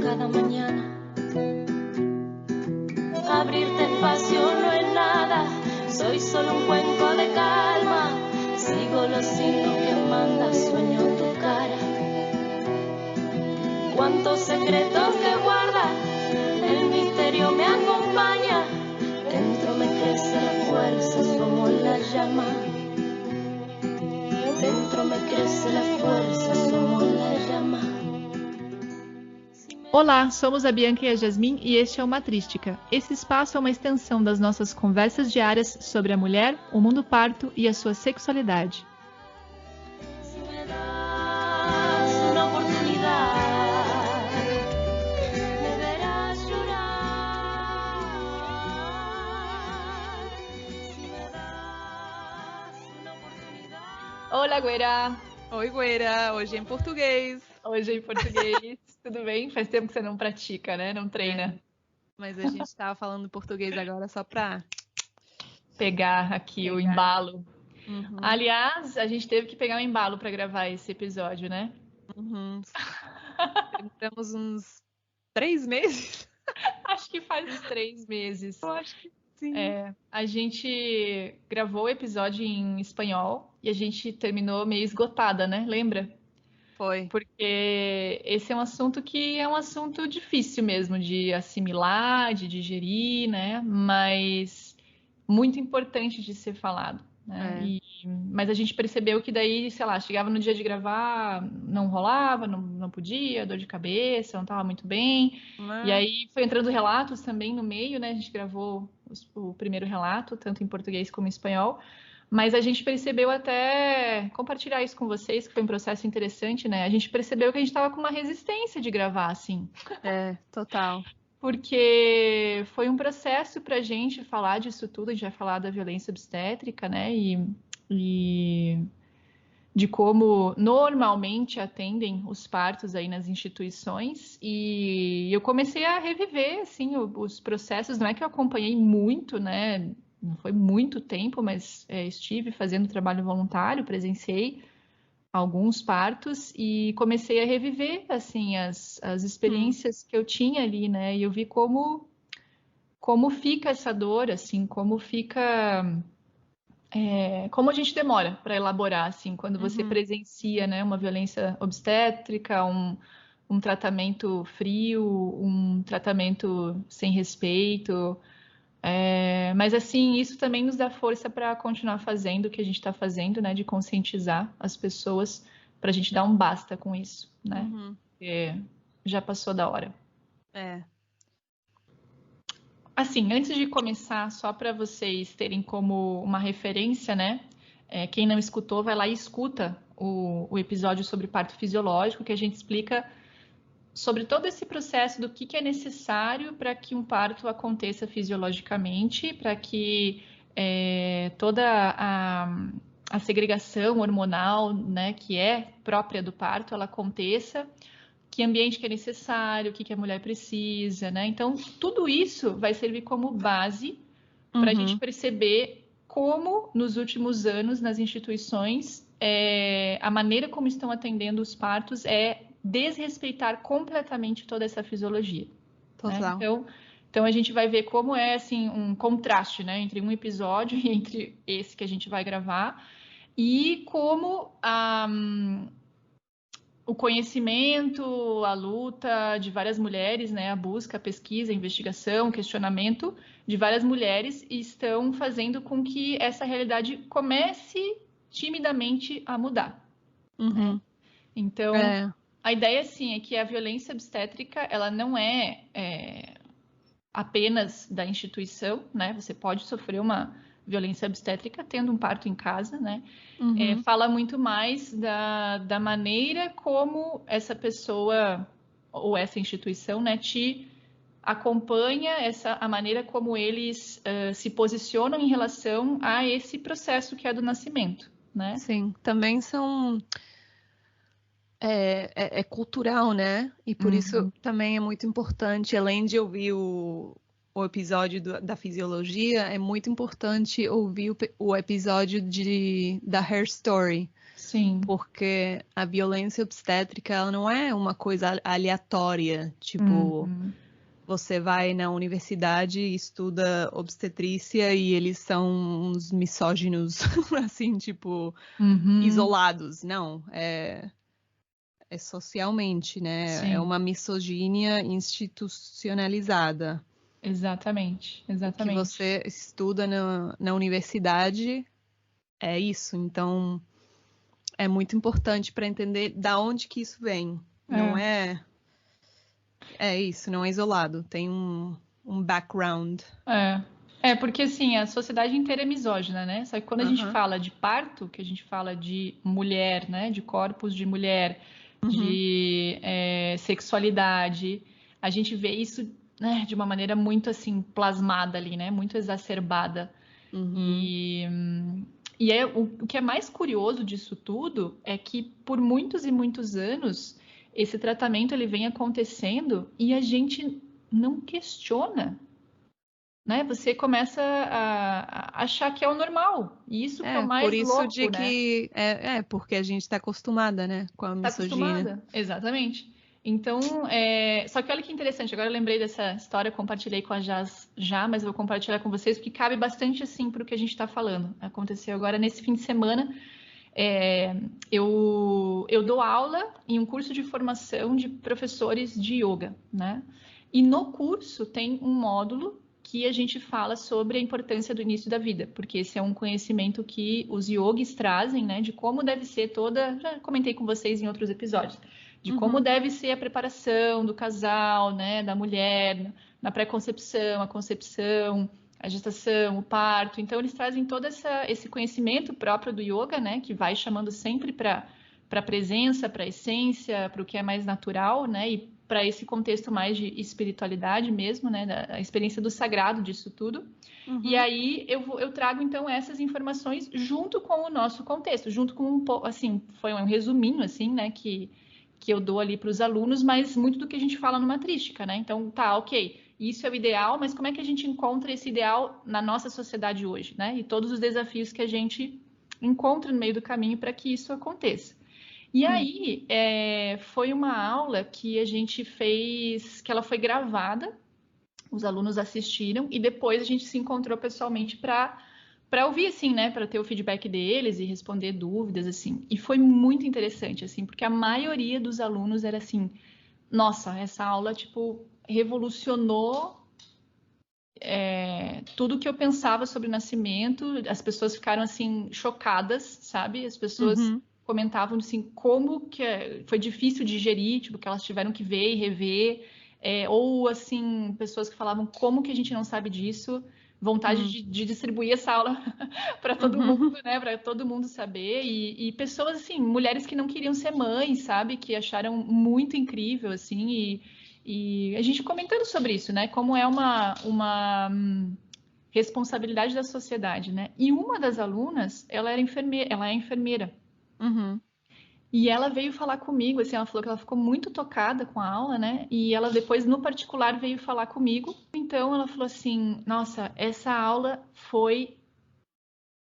cada mañana. Abrirte espacio no es nada, soy solo un cuenco de calma. Sigo los signos que manda, sueño tu cara. Cuántos secretos que guarda, el misterio me acompaña. Dentro me crece la fuerza, somos la llama. Dentro me crece la fuerza, somos la llama. Olá, somos a Bianca e a Jasmin e este é o Matrística. Esse espaço é uma extensão das nossas conversas diárias sobre a mulher, o mundo parto e a sua sexualidade. Olá, Gueira! Oi, Gueira! Hoje é em português. Hoje é em português. Tudo bem? Faz tempo que você não pratica, né? Não treina. Mas a gente estava falando português agora só para pegar aqui o embalo. Uhum. Aliás, a gente teve que pegar um embalo para gravar esse episódio, né? Uhum. Temos uns 3 meses. Acho que faz uns 3 meses. Eu acho que sim. A gente gravou o episódio em espanhol e a gente terminou meio esgotada, né? Lembra? Foi. Porque esse é um assunto que é um assunto difícil mesmo de assimilar, de digerir, né? Mas muito importante de ser falado, né? Mas a gente percebeu que daí, sei lá, chegava no dia de gravar, não rolava, não podia, dor de cabeça, não estava muito bem. E aí foi entrando relatos também no meio, né? A gente gravou o primeiro relato, tanto em português como em espanhol. Mas a gente percebeu até compartilhar isso com vocês, que foi um processo interessante, né? A gente percebeu que a gente estava com uma resistência de gravar, assim. Total. Porque foi um processo para a gente falar disso tudo, a gente vai falar da violência obstétrica, né? E de como normalmente atendem os partos aí nas instituições. E eu comecei a reviver, assim, os processos. Não é que eu acompanhei muito, né? Não foi muito tempo, mas estive fazendo trabalho voluntário, presenciei alguns partos e comecei a reviver, assim, as experiências que eu tinha ali, né? E eu vi como fica essa dor, assim, como fica... como a gente demora para elaborar, assim, quando você presencia, né, uma violência obstétrica, um tratamento frio, um tratamento sem respeito... mas assim, isso também nos dá força para continuar fazendo o que a gente está fazendo, né? De conscientizar as pessoas para a gente dar um basta com isso, né? Porque já passou da hora. Assim, antes de começar, só para vocês terem como uma referência, né? Quem não escutou, vai lá e escuta o episódio sobre parto fisiológico, que a gente explica sobre todo esse processo do que é necessário para que um parto aconteça fisiologicamente, para que toda a segregação hormonal, né, que é própria do parto, ela aconteça, que ambiente que é necessário, o que a mulher precisa, né? Então, tudo isso vai servir como base para a gente perceber como, nos últimos anos, nas instituições, a maneira como estão atendendo os partos desrespeitar completamente toda essa fisiologia. Total. Né? Então a gente vai ver como é assim um contraste, né, entre um episódio e entre esse que a gente vai gravar e como o conhecimento, a luta de várias mulheres, né, a busca, a pesquisa, a investigação, o questionamento de várias mulheres estão fazendo com que essa realidade comece timidamente a mudar. Né? Então a ideia, sim, é que a violência obstétrica, ela não é apenas da instituição, né? Você pode sofrer uma violência obstétrica tendo um parto em casa, né? Fala muito mais da maneira como essa pessoa ou essa instituição, né, te acompanha, a maneira como eles se posicionam em relação a esse processo que é do nascimento, né? Sim, também são... É cultural, né? E por isso também é muito importante, além de ouvir o episódio da fisiologia, é muito importante ouvir o episódio da Her Story. Sim. Porque a violência obstétrica, ela não é uma coisa aleatória. Tipo, você vai na universidade e estuda obstetrícia e eles são uns misóginos, assim, tipo, isolados. Não, é socialmente, né? Sim. É uma misoginia institucionalizada. Exatamente, O que exatamente. você estuda na universidade é isso. Então, é muito importante para entender da onde que isso vem. Não é isso, não é isolado. Tem um background. Porque assim, a sociedade inteira é misógina, né? Só que quando a gente fala de parto, que a gente fala de mulher, né? De corpos de mulher, de sexualidade, a gente vê isso, né, de uma maneira muito assim, plasmada ali, né? Muito exacerbada. E o que é mais curioso disso tudo é que por muitos e muitos anos esse tratamento ele vem acontecendo e a gente não questiona, né? Você começa a achar que é o normal. E isso que é o mais por isso louco, de né? que porque a gente está acostumada, né, com a Tá misoginia. acostumada, exatamente. Então, só que olha que interessante, agora eu lembrei dessa história, compartilhei com a Jaz já, mas eu vou compartilhar com vocês, porque cabe bastante assim para o que a gente está falando. Aconteceu agora nesse fim de semana. Eu dou aula em um curso de formação de professores de yoga, né? E no curso tem um módulo que a gente fala sobre a importância do início da vida, porque esse é um conhecimento que os yogis trazem, né? De como deve ser já comentei com vocês em outros episódios, de como deve ser a preparação do casal, né? Da mulher, na pré-concepção, a concepção, a gestação, o parto. Então, eles trazem todo esse conhecimento próprio do yoga, né? Que vai chamando sempre para a presença, para a essência, para o que é mais natural, né? E para esse contexto mais de espiritualidade mesmo, né? Da experiência do sagrado disso tudo. E aí eu trago, então, essas informações junto com o nosso contexto, junto com assim, foi um resuminho, assim, né? Que eu dou ali para os alunos, mas muito do que a gente fala no Matrística, né? Então, tá, ok, isso é o ideal, mas como é que a gente encontra esse ideal na nossa sociedade hoje, né? E todos os desafios que a gente encontra no meio do caminho para que isso aconteça. E aí, foi uma aula que a gente fez, que ela foi gravada, os alunos assistiram, e depois a gente se encontrou pessoalmente para ouvir, assim, né, para ter o feedback deles e responder dúvidas, assim. E foi muito interessante, assim, porque a maioria dos alunos era assim, nossa, essa aula, tipo, revolucionou tudo que eu pensava sobre o nascimento. As pessoas ficaram, assim, chocadas, sabe? As pessoas comentavam, assim, como que foi difícil digerir, tipo, que elas tiveram que ver e rever. Ou, assim, pessoas que falavam, como que a gente não sabe disso? Vontade de distribuir essa aula para todo mundo, né? Para todo mundo saber. E pessoas, assim, mulheres que não queriam ser mães, sabe? Que acharam muito incrível, assim. E a gente comentando sobre isso, né? Como é uma responsabilidade da sociedade, né? E uma das alunas, ela é enfermeira. E ela veio falar comigo, assim, ela falou que ela ficou muito tocada com a aula, né? E ela depois, no particular, veio falar comigo. Então, ela falou assim, nossa, essa aula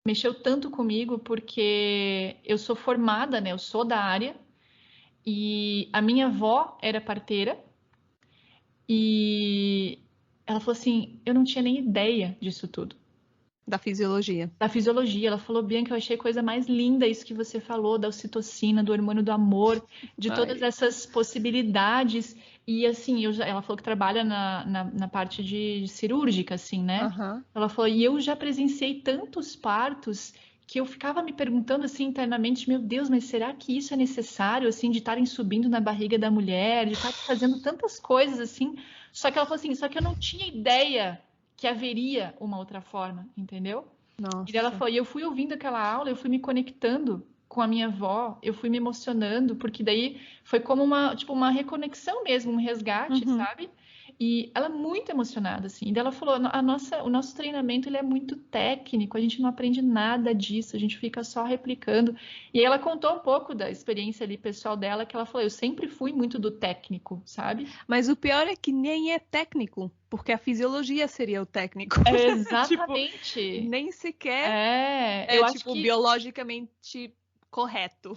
mexeu tanto comigo porque eu sou formada, né? Eu sou da área e a minha avó era parteira e ela falou assim, eu não tinha nem ideia disso tudo. Da fisiologia. Da fisiologia. Ela falou, Bianca, eu achei a coisa mais linda isso que você falou, da ocitocina, do hormônio do amor, de todas essas possibilidades. E assim, ela falou que trabalha na parte de cirúrgica, assim, né? Ela falou, e eu já presenciei tantos partos que eu ficava me perguntando assim internamente, meu Deus, mas será que isso é necessário, assim, de estarem subindo na barriga da mulher, de estarem fazendo tantas coisas assim? Só que ela falou assim, só que eu não tinha ideia que haveria uma outra forma, entendeu? Nossa. E ela falou, e eu fui ouvindo aquela aula, eu fui me conectando com a minha avó, eu fui me emocionando, porque daí foi como uma reconexão mesmo, um resgate, sabe? E ela é muito emocionada, assim. E daí ela falou, o nosso treinamento ele é muito técnico, a gente não aprende nada disso, a gente fica só replicando. E aí ela contou um pouco da experiência ali pessoal dela, que ela falou, eu sempre fui muito do técnico, sabe? Mas o pior é que nem é técnico, porque a fisiologia seria o técnico. Exatamente. Nem sequer eu acho tipo, que biologicamente correto.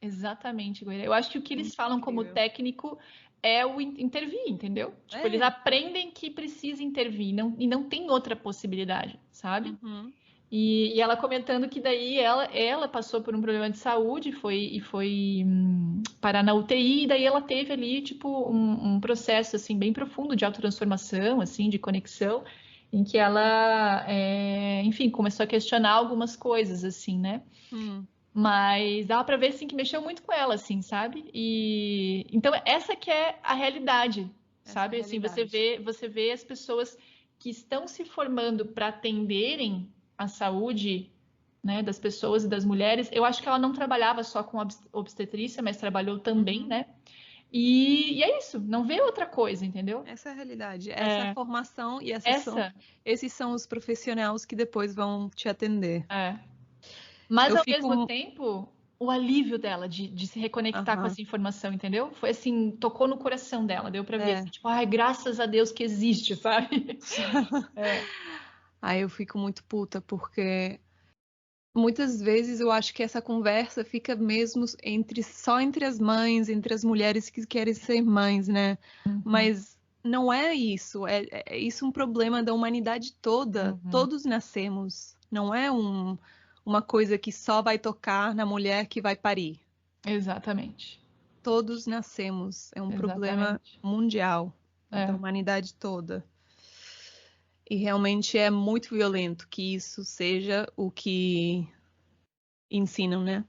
Exatamente, Goiânia. Eu acho que o que eles falam como técnico é o intervir, entendeu? Tipo, eles aprendem que precisa intervir e não tem outra possibilidade, sabe? Uhum. E ela comentando que daí ela passou por um problema de saúde e foi parar na UTI, e daí ela teve ali, tipo, um processo, assim, bem profundo de autotransformação, assim, de conexão, em que ela, enfim, começou a questionar algumas coisas, assim, né? Mas dava pra ver, assim, que mexeu muito com ela, assim, sabe? E então essa que é a realidade, sabe? Assim, você vê as pessoas que estão se formando para atenderem a saúde, né, das pessoas e das mulheres. Eu acho que ela não trabalhava só com obstetrícia, mas trabalhou também, né? E é isso, não vê outra coisa, entendeu? Essa é a realidade, essa é a formação e esses são os profissionais que depois vão te atender. Mas ao mesmo tempo, o alívio dela de se reconectar com essa informação, entendeu? Foi assim, tocou no coração dela, deu pra ver, assim, tipo, ai, graças a Deus que existe, sabe? Aí eu fico muito puta, porque muitas vezes eu acho que essa conversa fica mesmo só entre as mães, entre as mulheres que querem ser mães, né? Mas não é isso, é isso um problema da humanidade toda. Todos nascemos, não é uma coisa que só vai tocar na mulher que vai parir. Exatamente. Todos nascemos, é um problema mundial da humanidade toda. E realmente é muito violento que isso seja o que ensinam, né?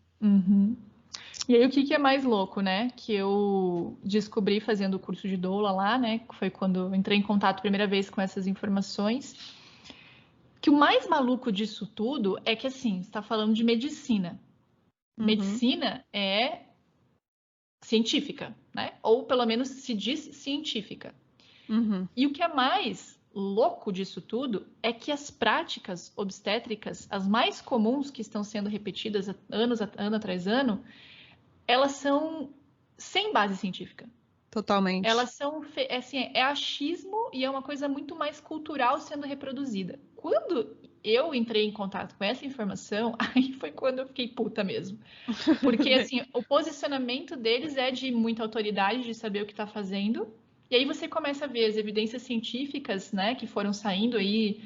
E aí o que é mais louco, né? Que eu descobri fazendo o curso de doula lá, né? Que foi quando eu entrei em contato a primeira vez com essas informações. Que o mais maluco disso tudo é que, assim, você está falando de medicina. Medicina é científica, né? Ou pelo menos se diz científica. E o que é mais louco disso tudo é que as práticas obstétricas, as mais comuns que estão sendo repetidas ano atrás ano, elas são sem base científica. Totalmente. Elas são, assim, é achismo e é uma coisa muito mais cultural sendo reproduzida. Quando eu entrei em contato com essa informação, aí foi quando eu fiquei puta mesmo. Porque, assim, o posicionamento deles é de muita autoridade, de saber o que está fazendo. E aí você começa a ver as evidências científicas, né, que foram saindo aí,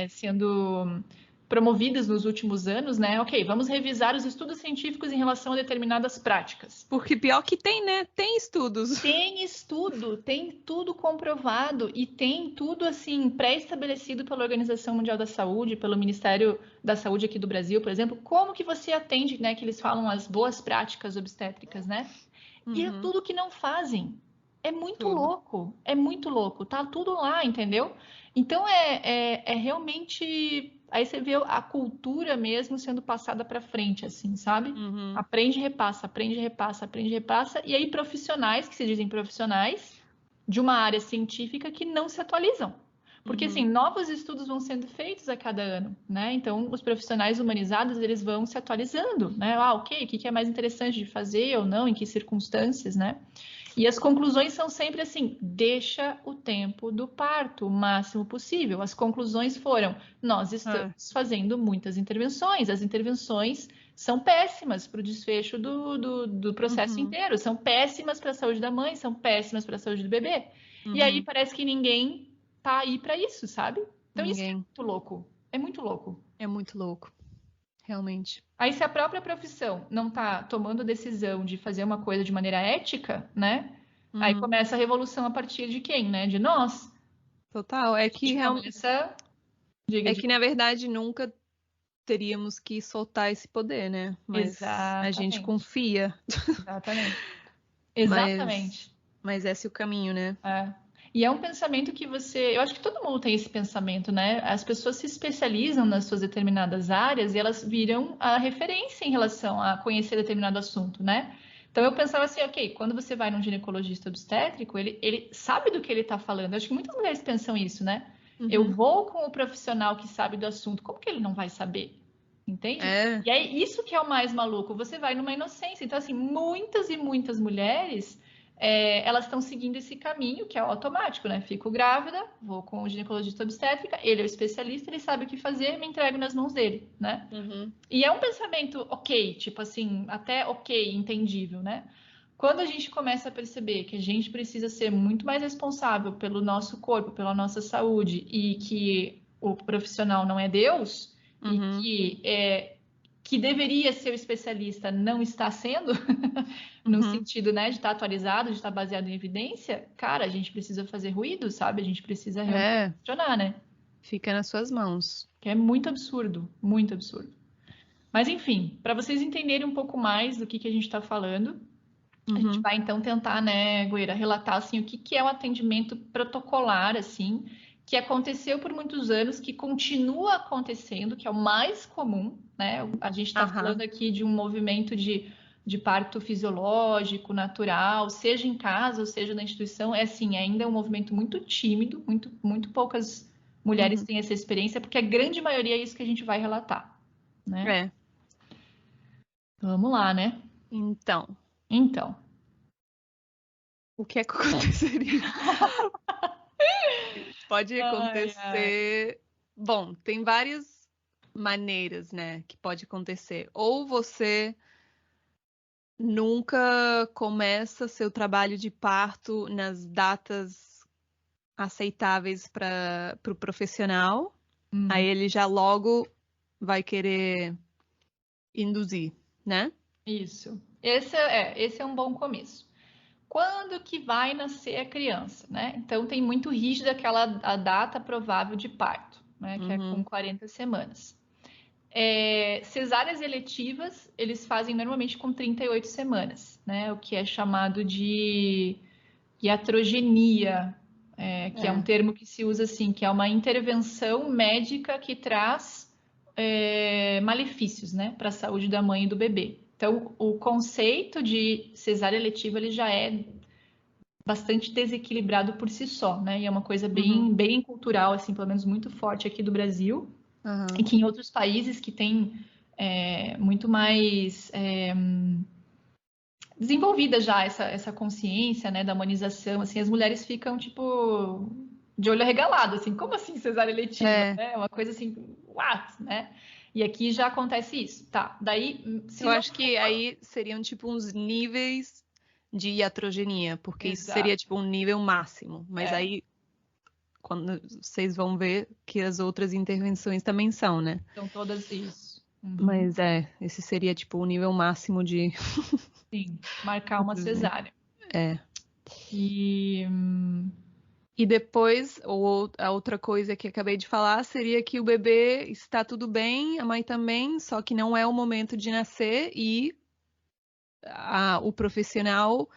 sendo promovidas nos últimos anos, né? Ok, vamos revisar os estudos científicos em relação a determinadas práticas. Porque pior que tem, né? Tem estudos. Tem estudo, tem tudo comprovado e tem tudo, assim, pré-estabelecido pela Organização Mundial da Saúde, pelo Ministério da Saúde aqui do Brasil, por exemplo, como que você atende, né, que eles falam as boas práticas obstétricas, né? E é tudo que não fazem. É muito louco, tá tudo lá, entendeu? Então é realmente. Aí você vê a cultura mesmo sendo passada para frente, assim, sabe? Aprende, repassa, aprende, repassa, aprende, repassa. E aí profissionais, que se dizem profissionais, de uma área científica que não se atualizam. Porque, assim, novos estudos vão sendo feitos a cada ano, né? Então, os profissionais humanizados, eles vão se atualizando, né? Ah, ok, o que é mais interessante de fazer ou não, em que circunstâncias, né? E as conclusões são sempre assim, deixa o tempo do parto o máximo possível. As conclusões foram, nós estamos fazendo muitas intervenções, as intervenções são péssimas para o desfecho do processo inteiro, são péssimas para a saúde da mãe, são péssimas para a saúde do bebê. E aí parece que ninguém tá aí para isso, sabe? Então isso é muito louco, é muito louco. É muito louco, realmente. Aí se a própria profissão não tá tomando a decisão de fazer uma coisa de maneira ética, né? Aí começa a revolução a partir de quem, né? De nós. Total, é que realmente... Diga, que na verdade nunca teríamos que soltar esse poder, né? Mas a gente confia. Exatamente. Mas esse é o caminho, né? E é um pensamento que eu acho que todo mundo tem esse pensamento, né? As pessoas se especializam nas suas determinadas áreas e elas viram a referência em relação a conhecer determinado assunto, né? Então eu pensava assim, ok, quando você vai num ginecologista obstétrico, ele sabe do que ele está falando. Eu acho que muitas mulheres pensam isso, né? Eu vou com o profissional que sabe do assunto, como que ele não vai saber? Entende? E aí, isso que é o mais maluco, você vai numa inocência. Então, assim, muitas e muitas mulheres elas estão seguindo esse caminho, que é o automático, né? Fico grávida, vou com o ginecologista obstétrica, ele é o especialista, ele sabe o que fazer, me entrego nas mãos dele, né? E é um pensamento ok, tipo assim, até ok, entendível, né? Quando a gente começa a perceber que a gente precisa ser muito mais responsável pelo nosso corpo, pela nossa saúde, e que o profissional não é Deus, e que deveria ser o especialista não está sendo, no sentido, né, de estar atualizado, de estar baseado em evidência, cara, a gente precisa fazer ruído, sabe? A gente precisa realmente funcionar, né? Fica nas suas mãos. Que é muito absurdo, muito absurdo. Mas enfim, para vocês entenderem um pouco mais do que a gente está falando, a gente vai então tentar, né, Goeira, relatar assim o que é o atendimento protocolar, assim, que aconteceu por muitos anos, que continua acontecendo, que é o mais comum, né? A gente está falando aqui de um movimento de parto fisiológico, natural, seja em casa ou seja na instituição, é assim, ainda é um movimento muito tímido, muito poucas mulheres têm essa experiência, porque a grande maioria é isso que a gente vai relatar, né? Vamos lá, né? Então. O que é que aconteceria? Pode acontecer. Bom, tem várias maneiras, né, que pode acontecer. Ou você nunca começa seu trabalho de parto nas datas aceitáveis para o profissional, aí ele já logo vai querer induzir, né? Isso. Esse é um bom começo. Quando que vai nascer a criança, né? Então tem muito rígida a data provável de parto, né? Que é com 40 semanas. Cesáreas eletivas, eles fazem normalmente com 38 semanas, né? O que é chamado de iatrogenia, que é um termo que se usa assim, que é uma intervenção médica que traz malefícios, né? Para a saúde da mãe e do bebê. Então, o conceito de cesárea eletiva ele já é bastante desequilibrado por si só, né? E é uma coisa bem cultural, assim, pelo menos muito forte aqui do Brasil, e que em outros países que tem muito mais desenvolvida já essa consciência, né, da humanização, assim, as mulheres ficam, tipo, de olho arregalado, assim, como assim cesárea eletiva, né? É uma coisa assim, what, né? E aqui já acontece isso, tá? Daí, eu acho que aí seriam, tipo, uns níveis de iatrogenia, porque isso seria, tipo, um nível máximo. Mas aí, quando vocês vão ver que as outras intervenções também são, né? São todas isso. Mas esse seria, tipo, o nível máximo de... Sim, marcar uma cesárea. E depois, ou a outra coisa que acabei de falar, seria que o bebê está tudo bem, a mãe também, só que não é o momento de nascer e o profissional,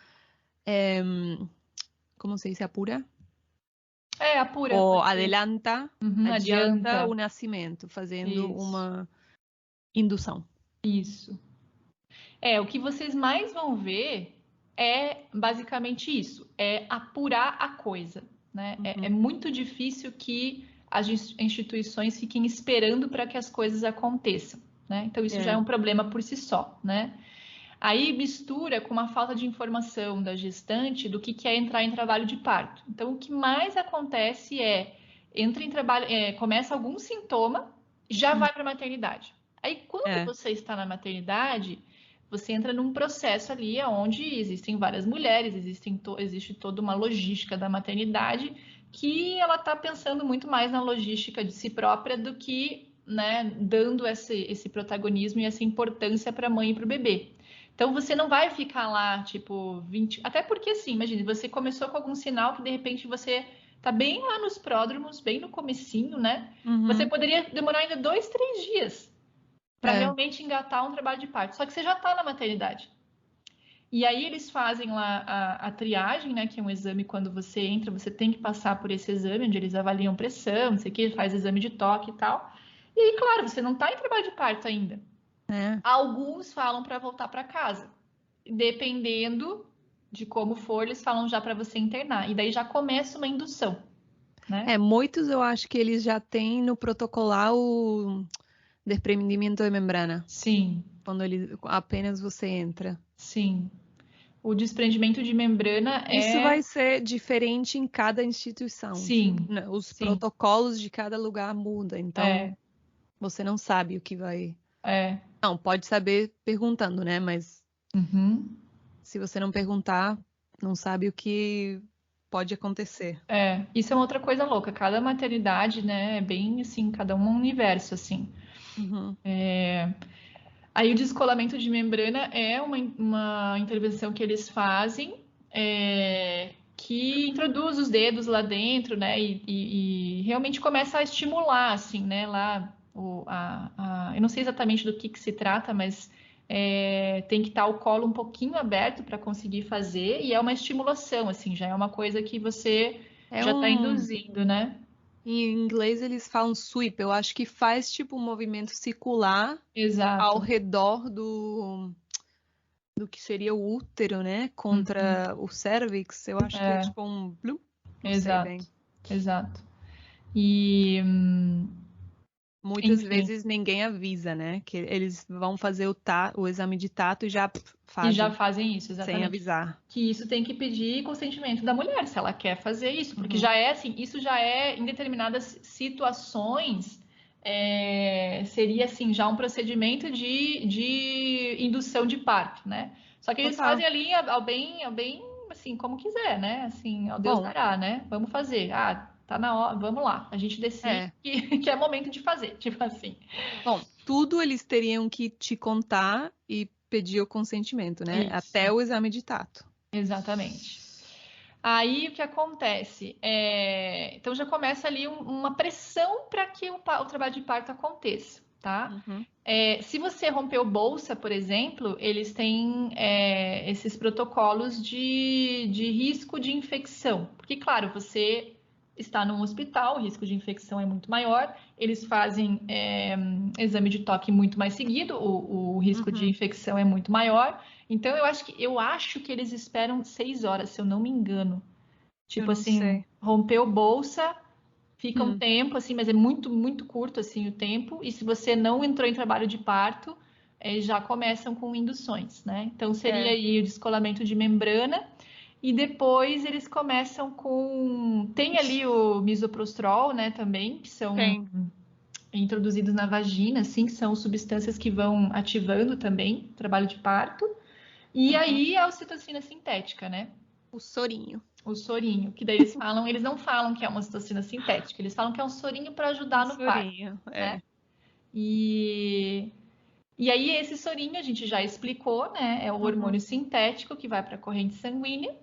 como se diz, apura? Apura. Ou adianta Adianta o nascimento, fazendo uma indução. Isso. O que vocês mais vão ver é basicamente isso, é apurar a coisa, né? É muito difícil que as instituições fiquem esperando para que as coisas aconteçam, né? Então isso já é um problema por si só, né? Aí mistura com uma falta de informação da gestante do que é entrar em trabalho de parto. Então o que mais acontece entra em trabalho, começa algum sintoma, já vai para a maternidade. Aí quando você está na maternidade, você entra num processo ali onde existem várias mulheres, existe toda uma logística da maternidade que ela está pensando muito mais na logística de si própria do que, né, dando esse protagonismo e essa importância para a mãe e para o bebê. Então você não vai ficar lá, tipo, 20. Até porque, assim, imagine, você começou com algum sinal que de repente você tá bem lá nos pródromos, bem no comecinho, né? Você poderia demorar ainda 2, 3 dias para realmente engatar um trabalho de parto. Só que você já está na maternidade. E aí eles fazem lá a triagem, né? Que é um exame quando você entra, você tem que passar por esse exame, onde eles avaliam pressão, não sei o que, faz exame de toque e tal. E aí, claro, você não está em trabalho de parto ainda. Alguns falam para voltar para casa. Dependendo de como for, eles falam já para você internar. E daí já começa uma indução, né? Muitos eu acho que eles já têm no protocolar o desprendimento de membrana. Sim. Quando apenas você entra. Sim. o desprendimento de membrana Isso vai ser diferente em cada instituição. Sim, né? Os sim. protocolos de cada lugar mudam, então você não sabe o que vai... Não, pode saber perguntando, né? Mas se você não perguntar, não sabe o que pode acontecer. Isso é uma outra coisa louca. Cada maternidade, né, é bem assim, cada um universo, assim. Aí o descolamento de membrana é uma intervenção que eles fazem, que introduz os dedos lá dentro, né, e realmente começa a estimular, assim, né, lá, eu não sei exatamente do que se trata, mas tem que estar o colo um pouquinho aberto para conseguir fazer, e é uma estimulação, assim, já é uma coisa que você já está induzindo, né? Em inglês eles falam sweep, eu acho que faz tipo um movimento circular ao redor do que seria o útero, né? Contra o cervix, eu acho que é tipo um bloop, não sei bem. Exato. E muitas vezes ninguém avisa, né? Que eles vão fazer o exame de tato e já fazem. E já fazem isso, exatamente. Sem avisar. Que isso tem que pedir consentimento da mulher, se ela quer fazer isso. Porque já é assim, isso já é, em determinadas situações, seria assim, já um procedimento de indução de parto, né? Só que eles fazem ali ao bem, assim, como quiser, né? Assim, ao Deus dará, né? Vamos fazer. Tá na hora, vamos lá. A gente decide que é momento de fazer, tipo assim. Bom, tudo eles teriam que te contar e pedir o consentimento, né? Isso. Até o exame de tato. Exatamente. Aí o que acontece? Então já começa ali uma pressão para que o trabalho de parto aconteça, tá? Se você rompeu bolsa, por exemplo, eles têm esses protocolos de risco de infecção. Porque, claro, você está num hospital, o risco de infecção é muito maior, eles fazem exame de toque muito mais seguido, o risco de infecção é muito maior. Então, eu acho que eles esperam 6 horas, se eu não me engano. Tipo assim, rompeu bolsa, fica um tempo, assim, mas é muito, muito curto, assim, o tempo. E se você não entrou em trabalho de parto, já começam com induções, né? Então, seria aí o descolamento de membrana. E depois eles começam com... Tem ali o misoprostrol, né, também, que são introduzidos na vagina, assim, que são substâncias que vão ativando também o trabalho de parto. E aí a ocitocina sintética, né? O sorinho. O sorinho, que daí eles não falam que é uma ocitocina sintética, eles falam que é um sorinho para ajudar no parto. Né? E aí esse sorinho a gente já explicou, né? É o hormônio sintético que vai para a corrente sanguínea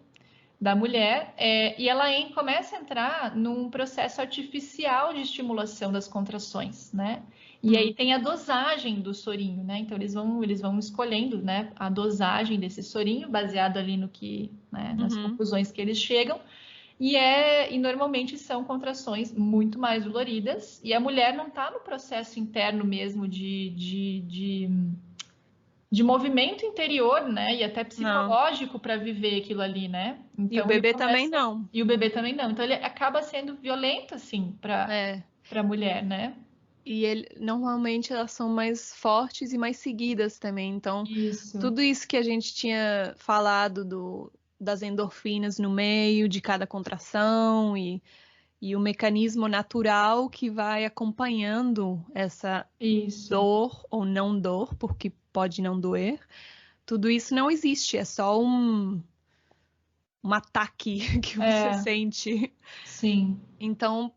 da mulher, e ela começa a entrar num processo artificial de estimulação das contrações, né? E aí tem a dosagem do sorinho, né? Então eles vão escolhendo, né, a dosagem desse sorinho, baseado ali no que, né, nas conclusões que eles chegam. E normalmente são contrações muito mais doloridas, e a mulher não está no processo interno mesmo de movimento interior, né? E até psicológico para viver aquilo ali, né? Então, e o bebê também não. E o bebê também não. Então ele acaba sendo violento, assim, para a mulher, né? E normalmente elas são mais fortes e mais seguidas também. Então, tudo isso que a gente tinha falado das endorfinas no meio de cada contração e o mecanismo natural que vai acompanhando essa dor ou não dor, porque pode não doer, tudo isso não existe, é só um ataque que você sente. Sim. Então,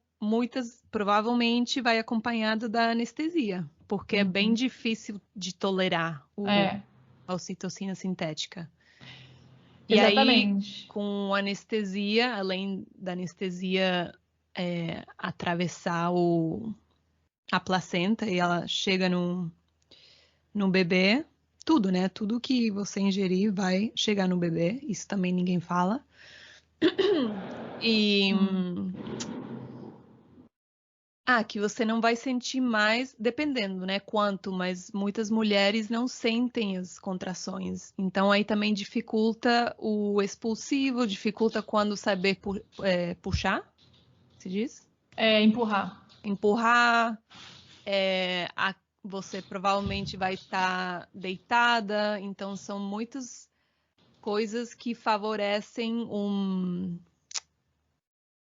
provavelmente vai acompanhado da anestesia, porque é bem difícil de tolerar a ocitocina sintética. Exatamente. E aí, com anestesia, além da anestesia atravessar a placenta e ela chega no bebê, tudo, né? Tudo que você ingerir vai chegar no bebê, isso também ninguém fala. E que você não vai sentir mais, dependendo, né, quanto, mas muitas mulheres não sentem as contrações. Então aí também dificulta o expulsivo, dificulta quando saber puxar, se diz? Empurrar. Empurrar, você provavelmente vai estar deitada, então são muitas coisas que favorecem um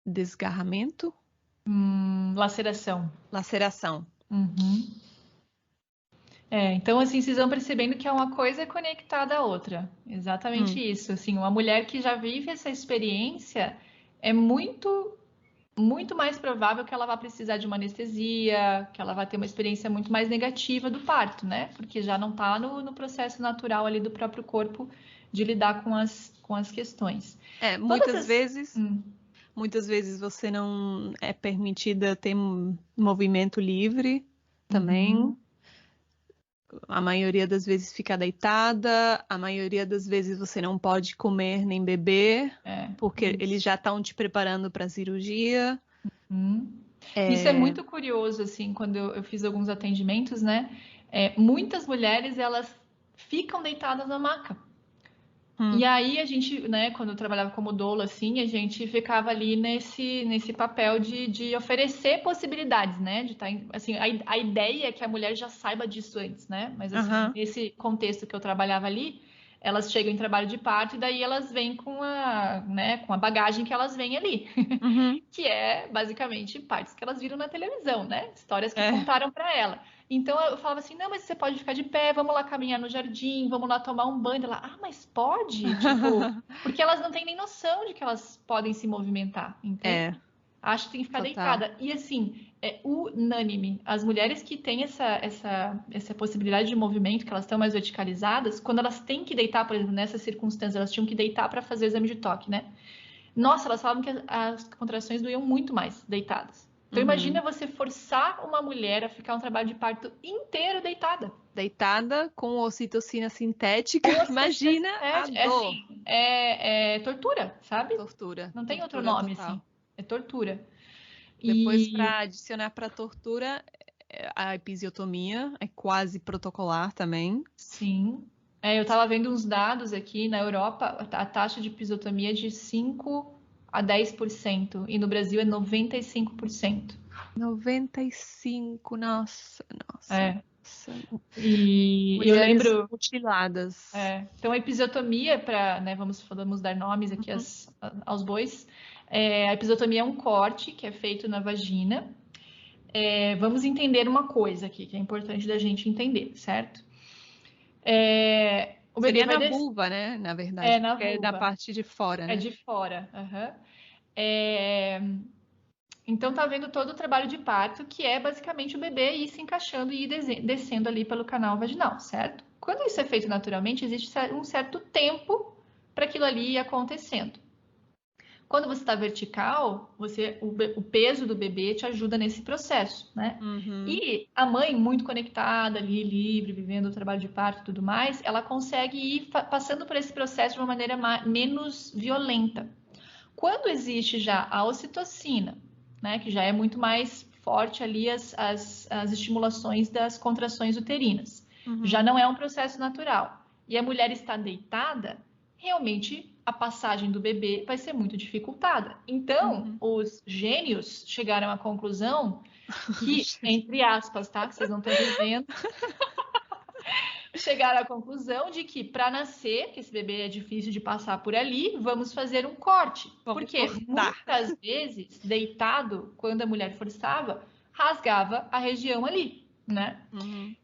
desgarramento? Laceração. Laceração. Uhum. Então, assim, vocês vão percebendo que uma coisa é conectada à outra. Exatamente isso. Assim, uma mulher que já vive essa experiência é muito, muito mais provável que ela vá precisar de uma anestesia, que ela vai ter uma experiência muito mais negativa do parto, né? Porque já não está no processo natural ali do próprio corpo de lidar com as questões. Muitas vezes você não é permitida ter movimento livre também. Uhum. A maioria das vezes fica deitada, a maioria das vezes você não pode comer nem beber, porque eles já estão te preparando para a cirurgia. Isso é muito curioso, assim, quando eu fiz alguns atendimentos, né? Muitas mulheres, elas ficam deitadas na maca. E aí a gente, né, quando eu trabalhava como doula, assim, a gente ficava ali nesse papel de oferecer possibilidades, né? De assim, a ideia é que a mulher já saiba disso antes, né? Mas assim, nesse contexto que eu trabalhava ali, elas chegam em trabalho de parto e daí elas vêm com a bagagem que elas vêm ali, que é basicamente partes que elas viram na televisão, né? Histórias que contaram para ela. Então eu falava assim, não, mas você pode ficar de pé, vamos lá caminhar no jardim, vamos lá tomar um banho. Ela, mas pode? Tipo, porque elas não têm nem noção de que elas podem se movimentar, entende? Acho que tem que ficar deitada. E assim, é unânime. As mulheres que têm essa possibilidade de movimento, que elas estão mais verticalizadas, quando elas têm que deitar, por exemplo, nessas circunstâncias, elas tinham que deitar para fazer o exame de toque, né? Nossa, elas falavam que as contrações doíam muito mais deitadas. Então imagina você forçar uma mulher a ficar um trabalho de parto inteiro deitada. Deitada com ocitocina sintética, imagina a dor. Assim, é tortura, sabe? Tortura. Não tem outro nome, total. assim. É tortura. Depois, para adicionar para tortura, a episiotomia é quase protocolar também. Sim. Eu estava vendo uns dados aqui, na Europa, a taxa de episiotomia é de 5 a 10%, e no Brasil é 95%. 95%, nossa. E mulheres eu lembro mutiladas. Então a episiotomia, vamos dar nomes aqui aos bois. A episiotomia é um corte que é feito na vagina. Vamos entender uma coisa aqui que é importante da gente entender, certo? O bebê Seria na vulva, né? Na verdade, na porque vulva. É da parte de fora, né? É de fora. Então tá vendo todo o trabalho de parto, que é basicamente o bebê ir se encaixando e ir descendo ali pelo canal vaginal, certo? Quando isso é feito naturalmente, existe um certo tempo para aquilo ali ir acontecendo. Quando você está vertical, o peso do bebê te ajuda nesse processo, né? E a mãe, muito conectada ali, livre, vivendo o trabalho de parto e tudo mais, ela consegue ir passando por esse processo de uma maneira menos violenta. Quando existe já a ocitocina, né, que já é muito mais forte ali as estimulações das contrações uterinas, já não é um processo natural, e a mulher está deitada, realmente a passagem do bebê vai ser muito dificultada. Então, os gênios chegaram à conclusão que, entre aspas, tá? Que vocês não estão vendo. Chegaram à conclusão de que para nascer, que esse bebê é difícil de passar por ali, vamos fazer um corte. Porque muitas vezes, deitado, quando a mulher forçava, rasgava a região ali, né?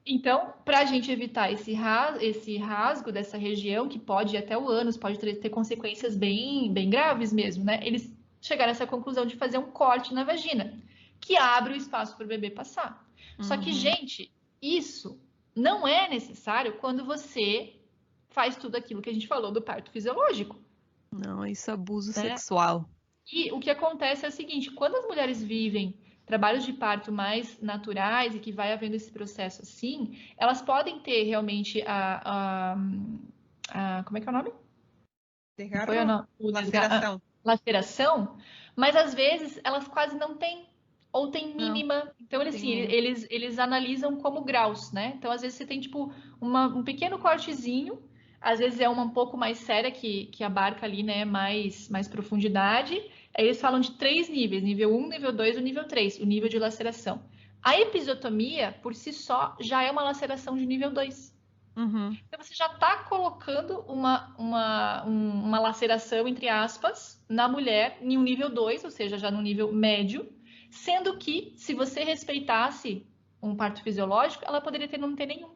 Então, para a gente evitar esse rasgo dessa região, que pode ir até o ânus, pode ter consequências bem, bem graves mesmo, né? Eles chegaram a essa conclusão de fazer um corte na vagina, que abre o espaço para o bebê passar. Só que, gente, isso não é necessário quando você faz tudo aquilo que a gente falou do parto fisiológico. Não, isso é abuso sexual. E o que acontece é o seguinte, quando as mulheres vivem trabalhos de parto mais naturais e que vai havendo esse processo assim, elas podem ter realmente como é que é o nome? Laceração, mas às vezes elas quase não têm, ou tem mínima. Então, eles analisam como graus, né? Então, às vezes você tem, tipo, um pequeno cortezinho, às vezes é uma um pouco mais séria, que abarca ali, né, mais profundidade. Aí eles falam de 3 níveis, nível 1, nível 2 e nível 3, o nível de laceração. A episiotomia, por si só, já é uma laceração de nível 2. Uhum. Então você já está colocando uma laceração, entre aspas, na mulher em um nível 2, ou seja, já no nível médio, sendo que se você respeitasse um parto fisiológico, ela poderia não ter nenhum.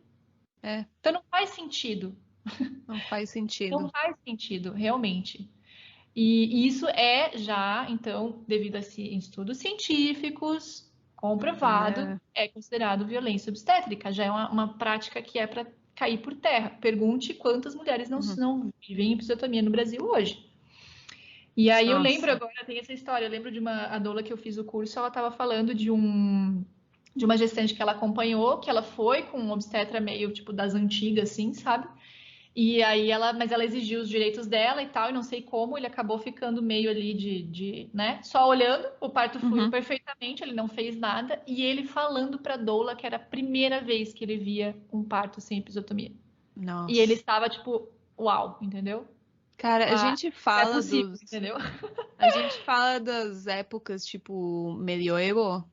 É, Então não faz sentido. não faz Não sentido. faz sentido, realmente. E isso é já, então, devido a estudos científicos, comprovado, é considerado violência obstétrica. Já é uma prática que é para cair por terra. Pergunte quantas mulheres não vivem episiotomia no Brasil hoje. E aí eu lembro agora, tem essa história, eu lembro de a doula que eu fiz o curso, ela estava falando de uma gestante que ela acompanhou, que ela foi com um obstetra meio tipo das antigas, assim, sabe? E aí mas ela exigiu os direitos dela e tal, e não sei como, ele acabou ficando meio ali né, só olhando, o parto fluiu perfeitamente, ele não fez nada, e ele falando pra doula que era a primeira vez que ele via um parto sem episiotomia. Nossa. E ele estava tipo, uau, entendeu? Cara, a gente fala possível, entendeu? A gente fala das épocas, tipo, medieval,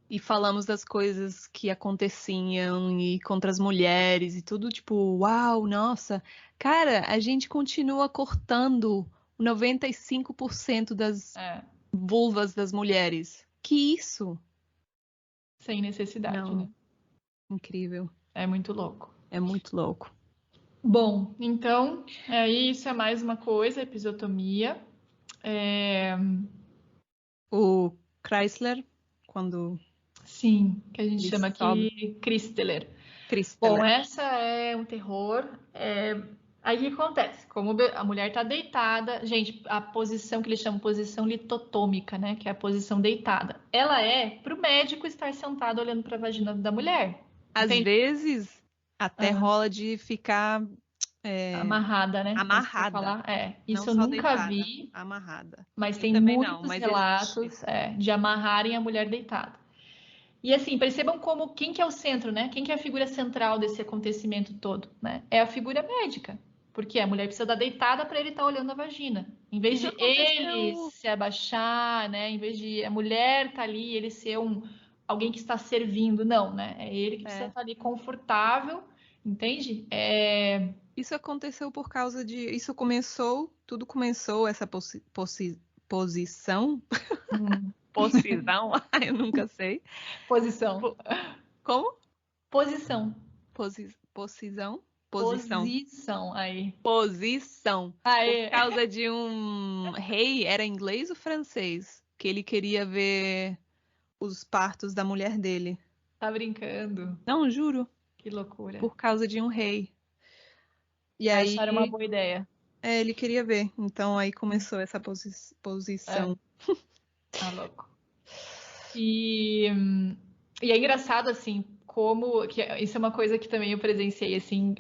e falamos das coisas que aconteciam e contra as mulheres e tudo, tipo, uau, nossa. Cara, a gente continua cortando 95% das vulvas das mulheres. Que isso? Sem necessidade, Não. né? Incrível. É muito louco. É muito louco. Bom, então, isso é mais uma coisa, episiotomia. O Chrysler, quando... Sim, que a gente ele chama sobe. aqui Christeler. Christeler. Bom, essa é um terror. Aí o que acontece? Como a mulher está deitada, gente, a posição que eles chamam de posição litotômica, né? Que é a posição deitada. Ela é para o médico estar sentado olhando para a vagina da mulher. Às Entende? vezes, até rola de ficar Amarrada, né? amarrada. Isso Não eu só nunca deitada, vi, amarrada. mas Eu tem também não, muitos mas relatos existe. de amarrarem a mulher deitada. E assim, percebam como quem que é o centro, né? Quem que é a figura central desse acontecimento todo, né? É a figura médica. Porque a mulher precisa estar deitada para ele estar olhando a vagina. Em vez Isso de ele aconteceu. se abaixar, né? Em vez de a mulher estar ali, ele ser alguém que está servindo, não, né? É ele que precisa estar ali confortável, entende? Isso aconteceu por causa de. Tudo começou, essa posição. Posição? Eu nunca sei. Posição. Como? Posição. Posição? Posição, aí. Posição. Aí. Por causa de um rei, era inglês ou francês? Que ele queria ver os partos da mulher dele. Tá brincando? Não, juro. Que loucura. Por causa de um rei. E aí acharam uma boa ideia. ele queria ver. Então aí começou essa posição. Tá louco. E é engraçado, assim, isso é uma coisa que também eu presenciei, assim,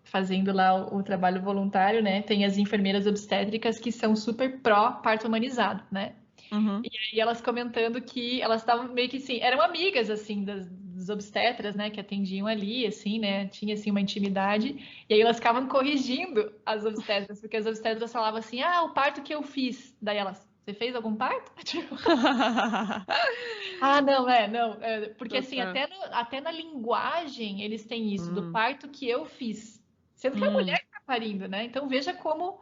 fazendo lá o trabalho voluntário, né? Tem as enfermeiras obstétricas que são super pró parto humanizado, né? Uhum. E aí elas comentando que elas estavam meio que assim, eram amigas assim dos obstetras, né, que atendiam ali, assim, né, tinha assim uma intimidade. E aí elas ficavam corrigindo as obstetras, porque as obstetras falavam assim: "Ah, o parto que eu fiz". Daí elas: "Você fez algum parto?" Ah, não, porque assim, até na linguagem eles têm isso do parto que eu fiz, sendo que é a mulher que tá parindo, né? Então veja como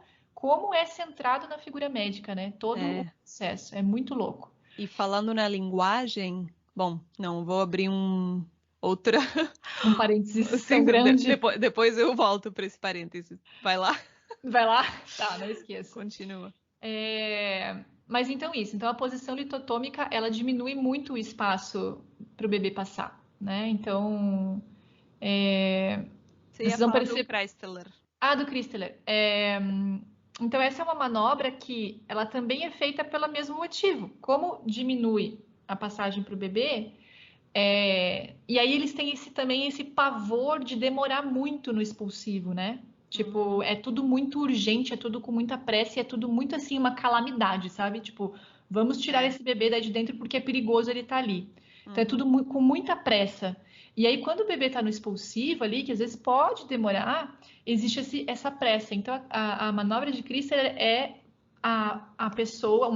é centrado na figura médica, né? Todo o processo. É muito louco. E falando na linguagem, bom, não, vou abrir outra. Um parênteses tão grande. Depois eu volto para esse parênteses. Vai lá. Vai lá? Tá, não esqueça. Continua. Mas então isso. Então a posição litotômica, ela diminui muito o espaço para o bebê passar, né? Então... Você ia falar do Christeler. Do Christeler. Então, essa é uma manobra que ela também é feita pelo mesmo motivo. Como diminui a passagem para o bebê, e aí eles têm também esse pavor de demorar muito no expulsivo, né? Tipo, é tudo muito urgente, é tudo com muita pressa, e é tudo muito assim, uma calamidade, sabe? Tipo, vamos tirar esse bebê daí de dentro porque é perigoso ele estar ali. Então, é tudo com muita pressa. E aí, quando o bebê está no expulsivo ali, que às vezes pode demorar, existe essa pressa. Então, a manobra de Christeler é uma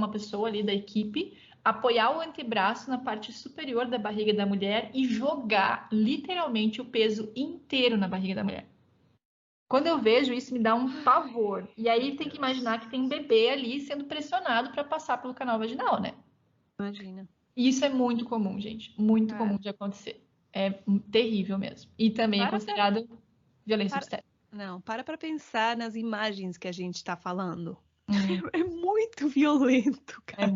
pessoa ali da equipe apoiar o antebraço na parte superior da barriga da mulher e jogar literalmente o peso inteiro na barriga da mulher. Quando eu vejo isso, me dá um pavor. E aí tem que imaginar que tem um bebê ali sendo pressionado para passar pelo canal vaginal, né? Imagina. E isso é muito comum, gente. Muito comum de acontecer. É terrível mesmo. E também é considerado violência obstétrica. Não, para pensar nas imagens que a gente está falando. É muito violento, cara.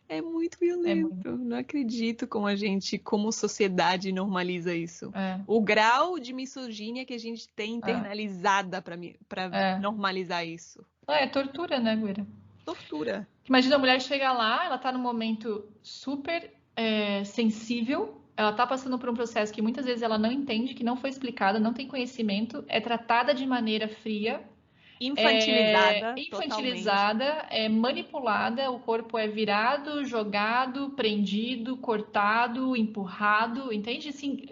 É muito violento. Não acredito como a gente, como sociedade, normaliza isso. O grau de misoginia que a gente tem internalizada para normalizar isso. É tortura, né, Guira? Tortura. Imagina a mulher chegar lá, ela tá num momento super sensível, ela tá passando por um processo que muitas vezes ela não entende, que não foi explicada, não tem conhecimento, é tratada de maneira fria, infantilizada, é manipulada, o corpo é virado, jogado, prendido, cortado, empurrado, entende? Assim,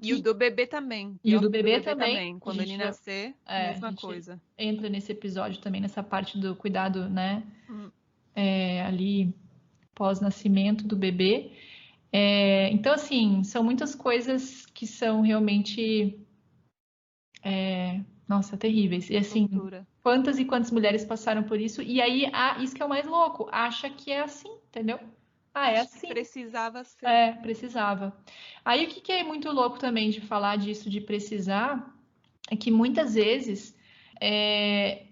E o do bebê também. E o do bebê também. Quando ele nascer, mesma coisa. Entra nesse episódio também, nessa parte do cuidado, né? Ali pós-nascimento do bebê. Então, assim, são muitas coisas que são realmente nossa, terríveis. E assim, quantas e quantas mulheres passaram por isso? E aí, isso que é o mais louco, acha que é assim, entendeu? É assim. Precisava ser. Precisava. Aí, o que é muito louco também de falar disso, de precisar, é que muitas vezes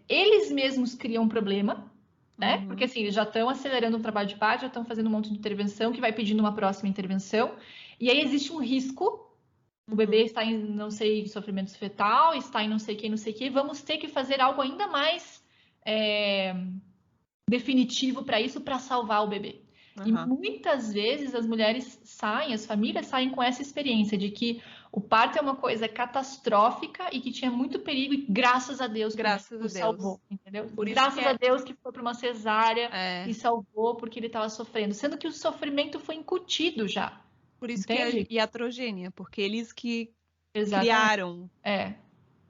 eles mesmos criam um problema, né? Porque assim, eles já estão acelerando o trabalho de parto, já estão fazendo um monte de intervenção, que vai pedindo uma próxima intervenção, e aí existe um risco. O bebê está em, não sei, sofrimento fetal, está em não sei quem, vamos ter que fazer algo ainda mais definitivo para isso, para salvar o bebê. E muitas vezes as mulheres saem, as famílias saem com essa experiência de que o parto é uma coisa catastrófica e que tinha muito perigo e graças a Deus que salvou, entendeu? Graças a Deus que foi para uma cesárea e salvou porque ele estava sofrendo, sendo que o sofrimento foi incutido já. Por isso que é iatrogênia, porque eles que criaram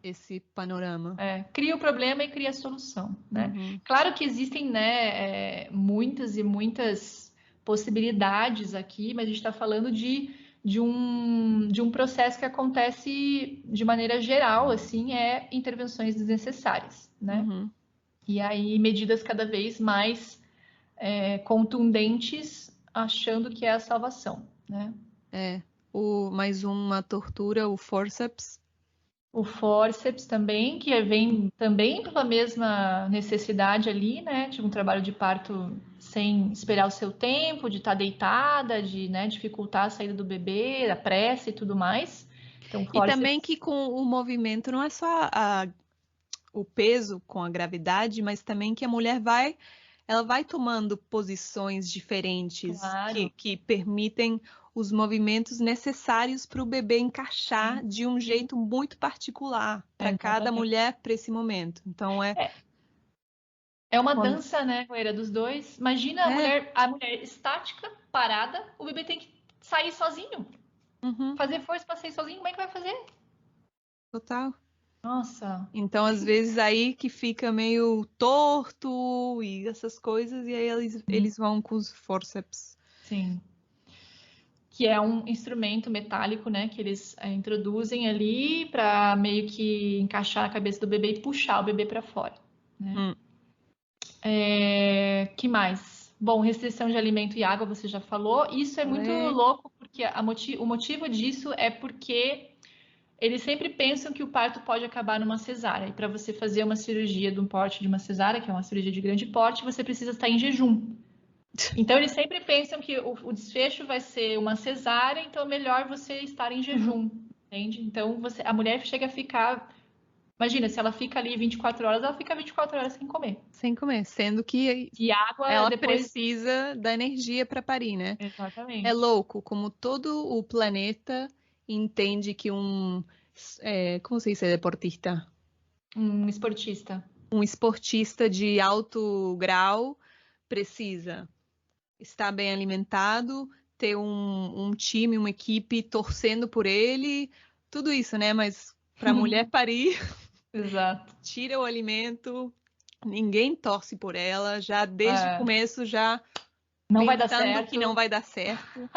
esse panorama. Cria o problema e cria a solução, né? Claro que existem, né, muitas e muitas possibilidades aqui, mas a gente está falando de um processo que acontece de maneira geral, assim, intervenções desnecessárias, né? E aí medidas cada vez mais contundentes, achando que é a salvação, né? Mais uma tortura, o forceps. O forceps também, que vem também pela mesma necessidade ali, né? De um trabalho de parto sem esperar o seu tempo, de estar deitada, de, né, dificultar a saída do bebê, a pressa e tudo mais. Então, forceps... E também que com o movimento não é só o peso com a gravidade, mas também que a mulher ela vai tomando posições diferentes que permitem os movimentos necessários para o bebê encaixar de um jeito muito particular para cada mulher para esse momento. Então é uma dança, né, Coeira, dos dois. Imagina a mulher estática, parada, o bebê tem que sair sozinho. Fazer força para sair sozinho, como é que vai fazer? Total. Nossa. Então, às vezes, aí que fica meio torto e essas coisas, e aí eles vão com os forceps. Sim. Que é um instrumento metálico, né, que eles introduzem ali para meio que encaixar na cabeça do bebê e puxar o bebê para fora, né? Que mais? Bom, restrição de alimento e água, você já falou. Isso é muito louco, porque o motivo disso é porque eles sempre pensam que o parto pode acabar numa cesárea. E para você fazer uma cirurgia de um porte de uma cesárea, que é uma cirurgia de grande porte, você precisa estar em jejum. Então, eles sempre pensam que o desfecho vai ser uma cesárea, então é melhor você estar em jejum, entende? Então, a mulher chega a ficar... Imagina, se ela fica ali 24 horas, ela fica 24 horas sem comer. Sem comer, sendo que água ela precisa da energia para parir, né? Exatamente. É louco, como todo o planeta entende que como se diz deportista? Um esportista. Um esportista de alto grau precisa estar bem alimentado, ter um time, uma equipe torcendo por ele, tudo isso, né? Mas para a mulher parir, exato, tira o alimento, ninguém torce por ela, já desde o começo já Não vai dar pensando certo. que não vai dar certo.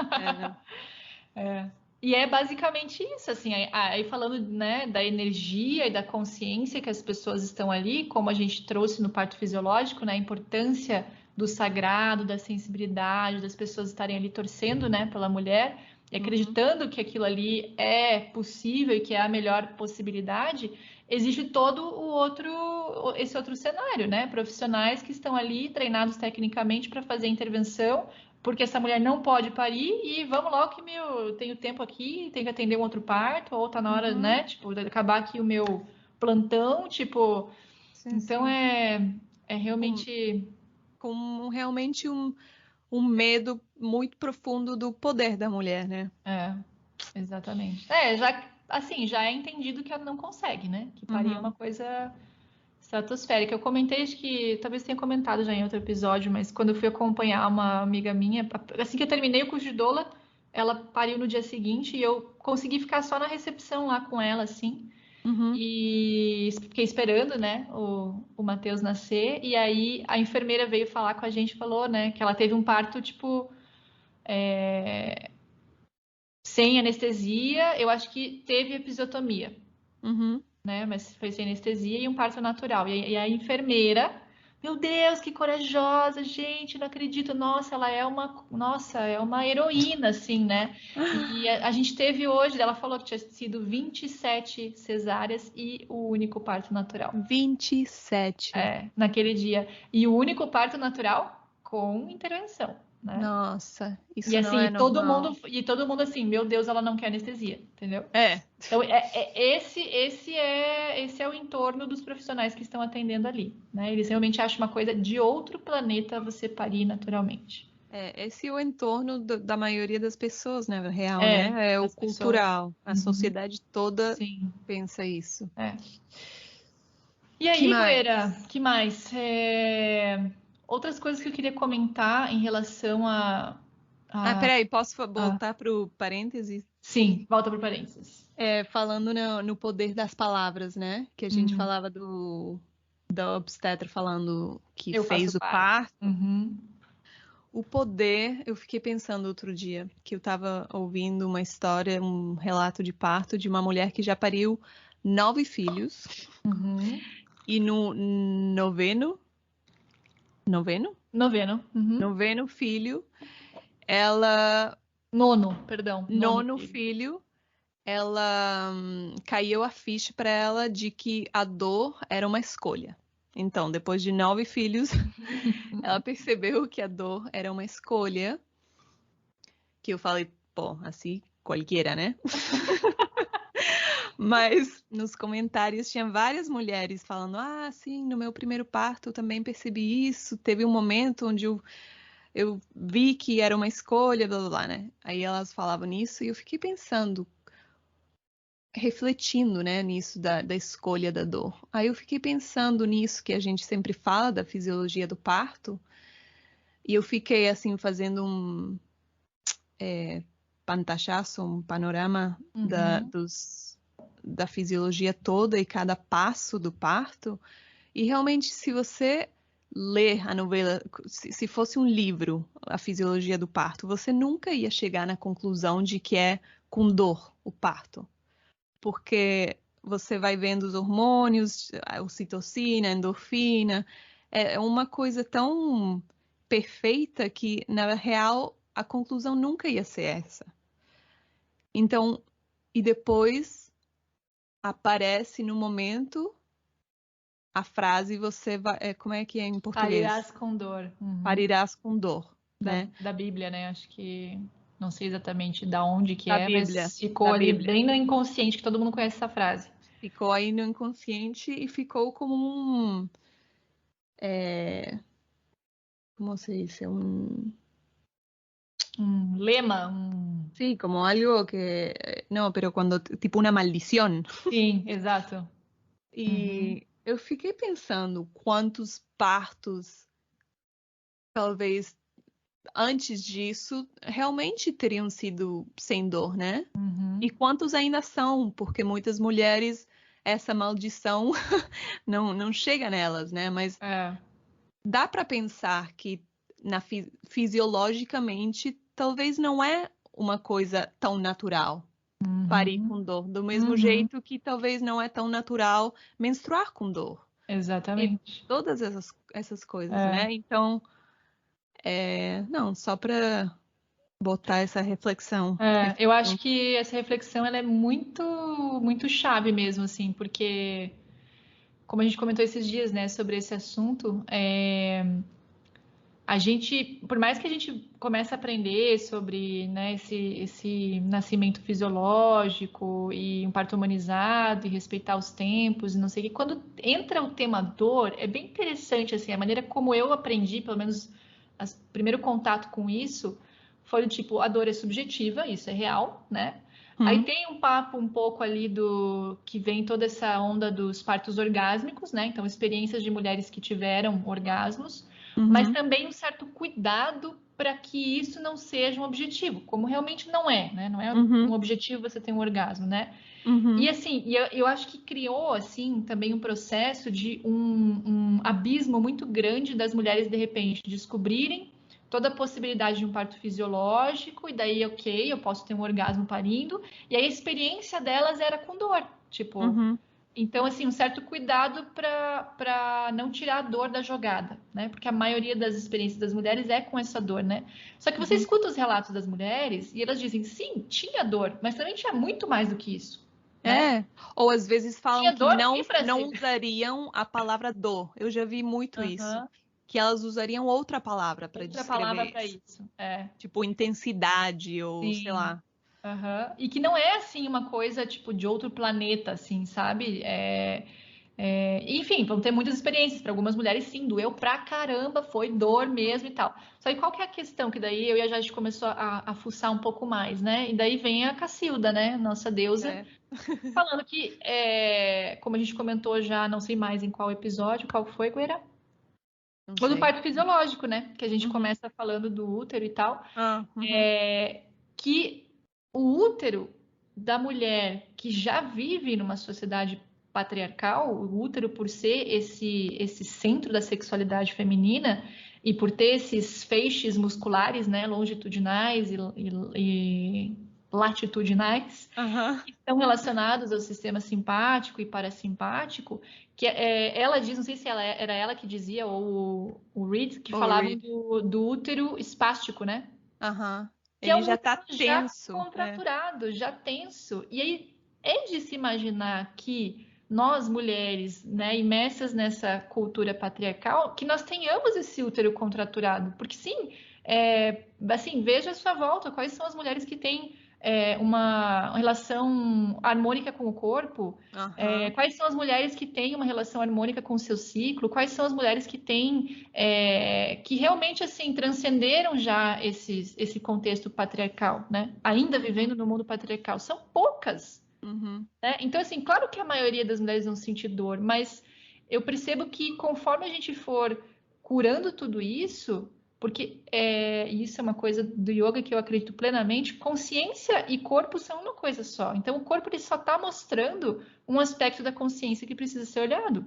E é basicamente isso, assim, aí falando, né, da energia e da consciência que as pessoas estão ali, como a gente trouxe no parto fisiológico, né, a importância do sagrado, da sensibilidade, das pessoas estarem ali torcendo, né, pela mulher e acreditando que aquilo ali é possível e que é a melhor possibilidade. Existe todo esse outro cenário, né, profissionais que estão ali treinados tecnicamente para fazer a intervenção, porque essa mulher não pode parir e vamos logo que eu tenho tempo aqui, tenho que atender um outro parto, ou tá na hora, né, tipo, de acabar aqui o meu plantão, tipo, Sim, então sim. é realmente... Com realmente um medo muito profundo do poder da mulher, né? Exatamente. Já é entendido que ela não consegue, né, que parir é uma coisa estratosférica. Eu comentei, acho que talvez tenha comentado já em outro episódio, mas quando eu fui acompanhar uma amiga minha, assim que eu terminei o curso de doula, ela pariu no dia seguinte e eu consegui ficar só na recepção lá com ela, assim, e fiquei esperando, né, o Matheus nascer, e aí a enfermeira veio falar com a gente, falou, né, que ela teve um parto, tipo, sem anestesia, eu acho que teve episiotomia, né? Mas foi sem anestesia e um parto natural. E a enfermeira, meu Deus, que corajosa, gente, não acredito. Nossa, é uma heroína, assim, né? E a gente teve hoje, ela falou que tinha sido 27 cesáreas e o único parto natural. 27. Naquele dia. E o único parto natural com intervenção, né? Nossa, isso E não assim, é normal. todo mundo assim, meu Deus, ela não quer anestesia, entendeu? Então, esse é o entorno dos profissionais que estão atendendo ali, né? Eles realmente acham uma coisa de outro planeta você parir naturalmente. Esse é o entorno da maioria das pessoas, né? Real, né? É o das pessoas. cultural. A sociedade toda Sim. pensa isso. E aí, Que mais? Gueira, que mais? Outras coisas que eu queria comentar em relação Peraí, posso voltar para o parênteses? Sim, volta para parênteses. Falando no poder das palavras, né? Que a gente falava da obstetra falando que Eu fez faço o parte. parto. O poder, eu fiquei pensando outro dia, que eu estava ouvindo uma história, um relato de parto de uma mulher que já pariu 9 filhos. E no noveno filho, ela... Nono filho, ela caiu a ficha para ela de que a dor era uma escolha. Então, depois de 9 filhos, ela percebeu que a dor era uma escolha. Que eu falei, pô, assim, qualquer, né? Mas nos comentários tinha várias mulheres falando, sim, no meu primeiro parto eu também percebi isso. Teve um momento onde eu vi que era uma escolha, blá, blá, blá, né? Aí elas falavam nisso e eu fiquei pensando, refletindo, né, nisso da escolha da dor. Aí eu fiquei pensando nisso que a gente sempre fala da fisiologia do parto. E eu fiquei, assim, fazendo um pantachaço, um panorama da fisiologia toda e cada passo do parto. E realmente, se você ler a novela, se fosse um livro, a fisiologia do parto, você nunca ia chegar na conclusão de que é com dor o parto. Porque você vai vendo os hormônios, a ocitocina, a endorfina, é uma coisa tão perfeita que, na real, a conclusão nunca ia ser essa. Então, e depois aparece no momento a frase, você vai, como é que é em português? Parirás com dor. Parirás com dor, né? Da Bíblia, né? Acho que não sei exatamente da onde que Da Bíblia, mas ficou da ali Bíblia. bem no inconsciente, que todo mundo conhece essa frase. Ficou aí no inconsciente e ficou como um... como se dice? Un lema. Sí, como algo que... No, pero cuando... Tipo una maldición. Sim, exato. E eu fiquei pensando quantos partos, talvez antes disso, realmente teriam sido sem dor, né? E quantos ainda são, porque muitas mulheres, essa maldição não chega nelas, né? Mas dá para pensar que fisiologicamente, talvez não é uma coisa tão natural parir com dor. Do mesmo jeito que talvez não é tão natural menstruar com dor. Exatamente. E todas essas coisas, né? Então, não, só para botar essa reflexão. Eu acho que essa reflexão ela é muito, muito chave mesmo, assim, porque, como a gente comentou esses dias, né, sobre esse assunto, a gente, por mais que a gente comece a aprender sobre, né, esse nascimento fisiológico e um parto humanizado e respeitar os tempos e não sei o que, quando entra o tema dor, é bem interessante, assim, a maneira como eu aprendi, pelo menos o primeiro contato com isso, foi do tipo, a dor é subjetiva, isso é real, né? Aí tem um papo um pouco ali do que vem toda essa onda dos partos orgásmicos, né? Então, experiências de mulheres que tiveram orgasmos, mas também um certo cuidado para que isso não seja um objetivo, como realmente não é, né? Não é um objetivo você ter um orgasmo, né? E assim, eu acho que criou assim também um processo de um abismo muito grande das mulheres de repente descobrirem toda a possibilidade de um parto fisiológico, e daí, ok, eu posso ter um orgasmo parindo, e aí a experiência delas era com dor, tipo. Então, assim, um certo cuidado para não tirar a dor da jogada, né? Porque a maioria das experiências das mulheres é com essa dor, né? Só que você escuta os relatos das mulheres e elas dizem, sim, tinha dor, mas também tinha muito mais do que isso. Né? Ou às vezes falam Tinha que dor não usariam a palavra dor. Eu já vi muito isso. Que elas usariam outra palavra para descrever palavra para isso. Tipo, intensidade ou sei lá. E que não é assim uma coisa tipo de outro planeta, assim, sabe? Enfim, vão ter muitas experiências. Para algumas mulheres, sim, doeu pra caramba, foi dor mesmo e tal. Só que qual que é a questão? Que daí eu e a gente começou a fuçar um pouco mais, né? E daí vem a Cacilda, né? Nossa deusa, falando que, como a gente comentou já, não sei mais em qual episódio, qual foi, Gueira? Ou do parto fisiológico, né? Que a gente começa falando do útero e tal. Que o útero da mulher que já vive numa sociedade patriarcal, o útero por ser esse centro da sexualidade feminina e por ter esses feixes musculares, né, longitudinais e latitudinais, que estão relacionados ao sistema simpático e parasimpático, que ela diz, não sei se era ela que dizia, ou o Reed, que falavam do útero espástico, né? Que Ele é um já tá útero tenso. Já contraturado, já tenso. E aí é de se imaginar que nós, mulheres, né, imersas nessa cultura patriarcal, que nós tenhamos esse útero contraturado. Porque sim, assim, veja a sua volta, quais são as mulheres que têm uma relação harmônica com o corpo, quais são as mulheres que têm uma relação harmônica com o seu ciclo, quais são as mulheres que têm, que realmente assim transcenderam já esse contexto patriarcal, né? Ainda vivendo no mundo patriarcal, são poucas. Né? Então, assim, claro que a maioria das mulheres vão sentir dor, mas eu percebo que conforme a gente for curando tudo isso, porque isso é uma coisa do yoga que eu acredito plenamente, consciência e corpo são uma coisa só. Então, o corpo ele só está mostrando um aspecto da consciência que precisa ser olhado.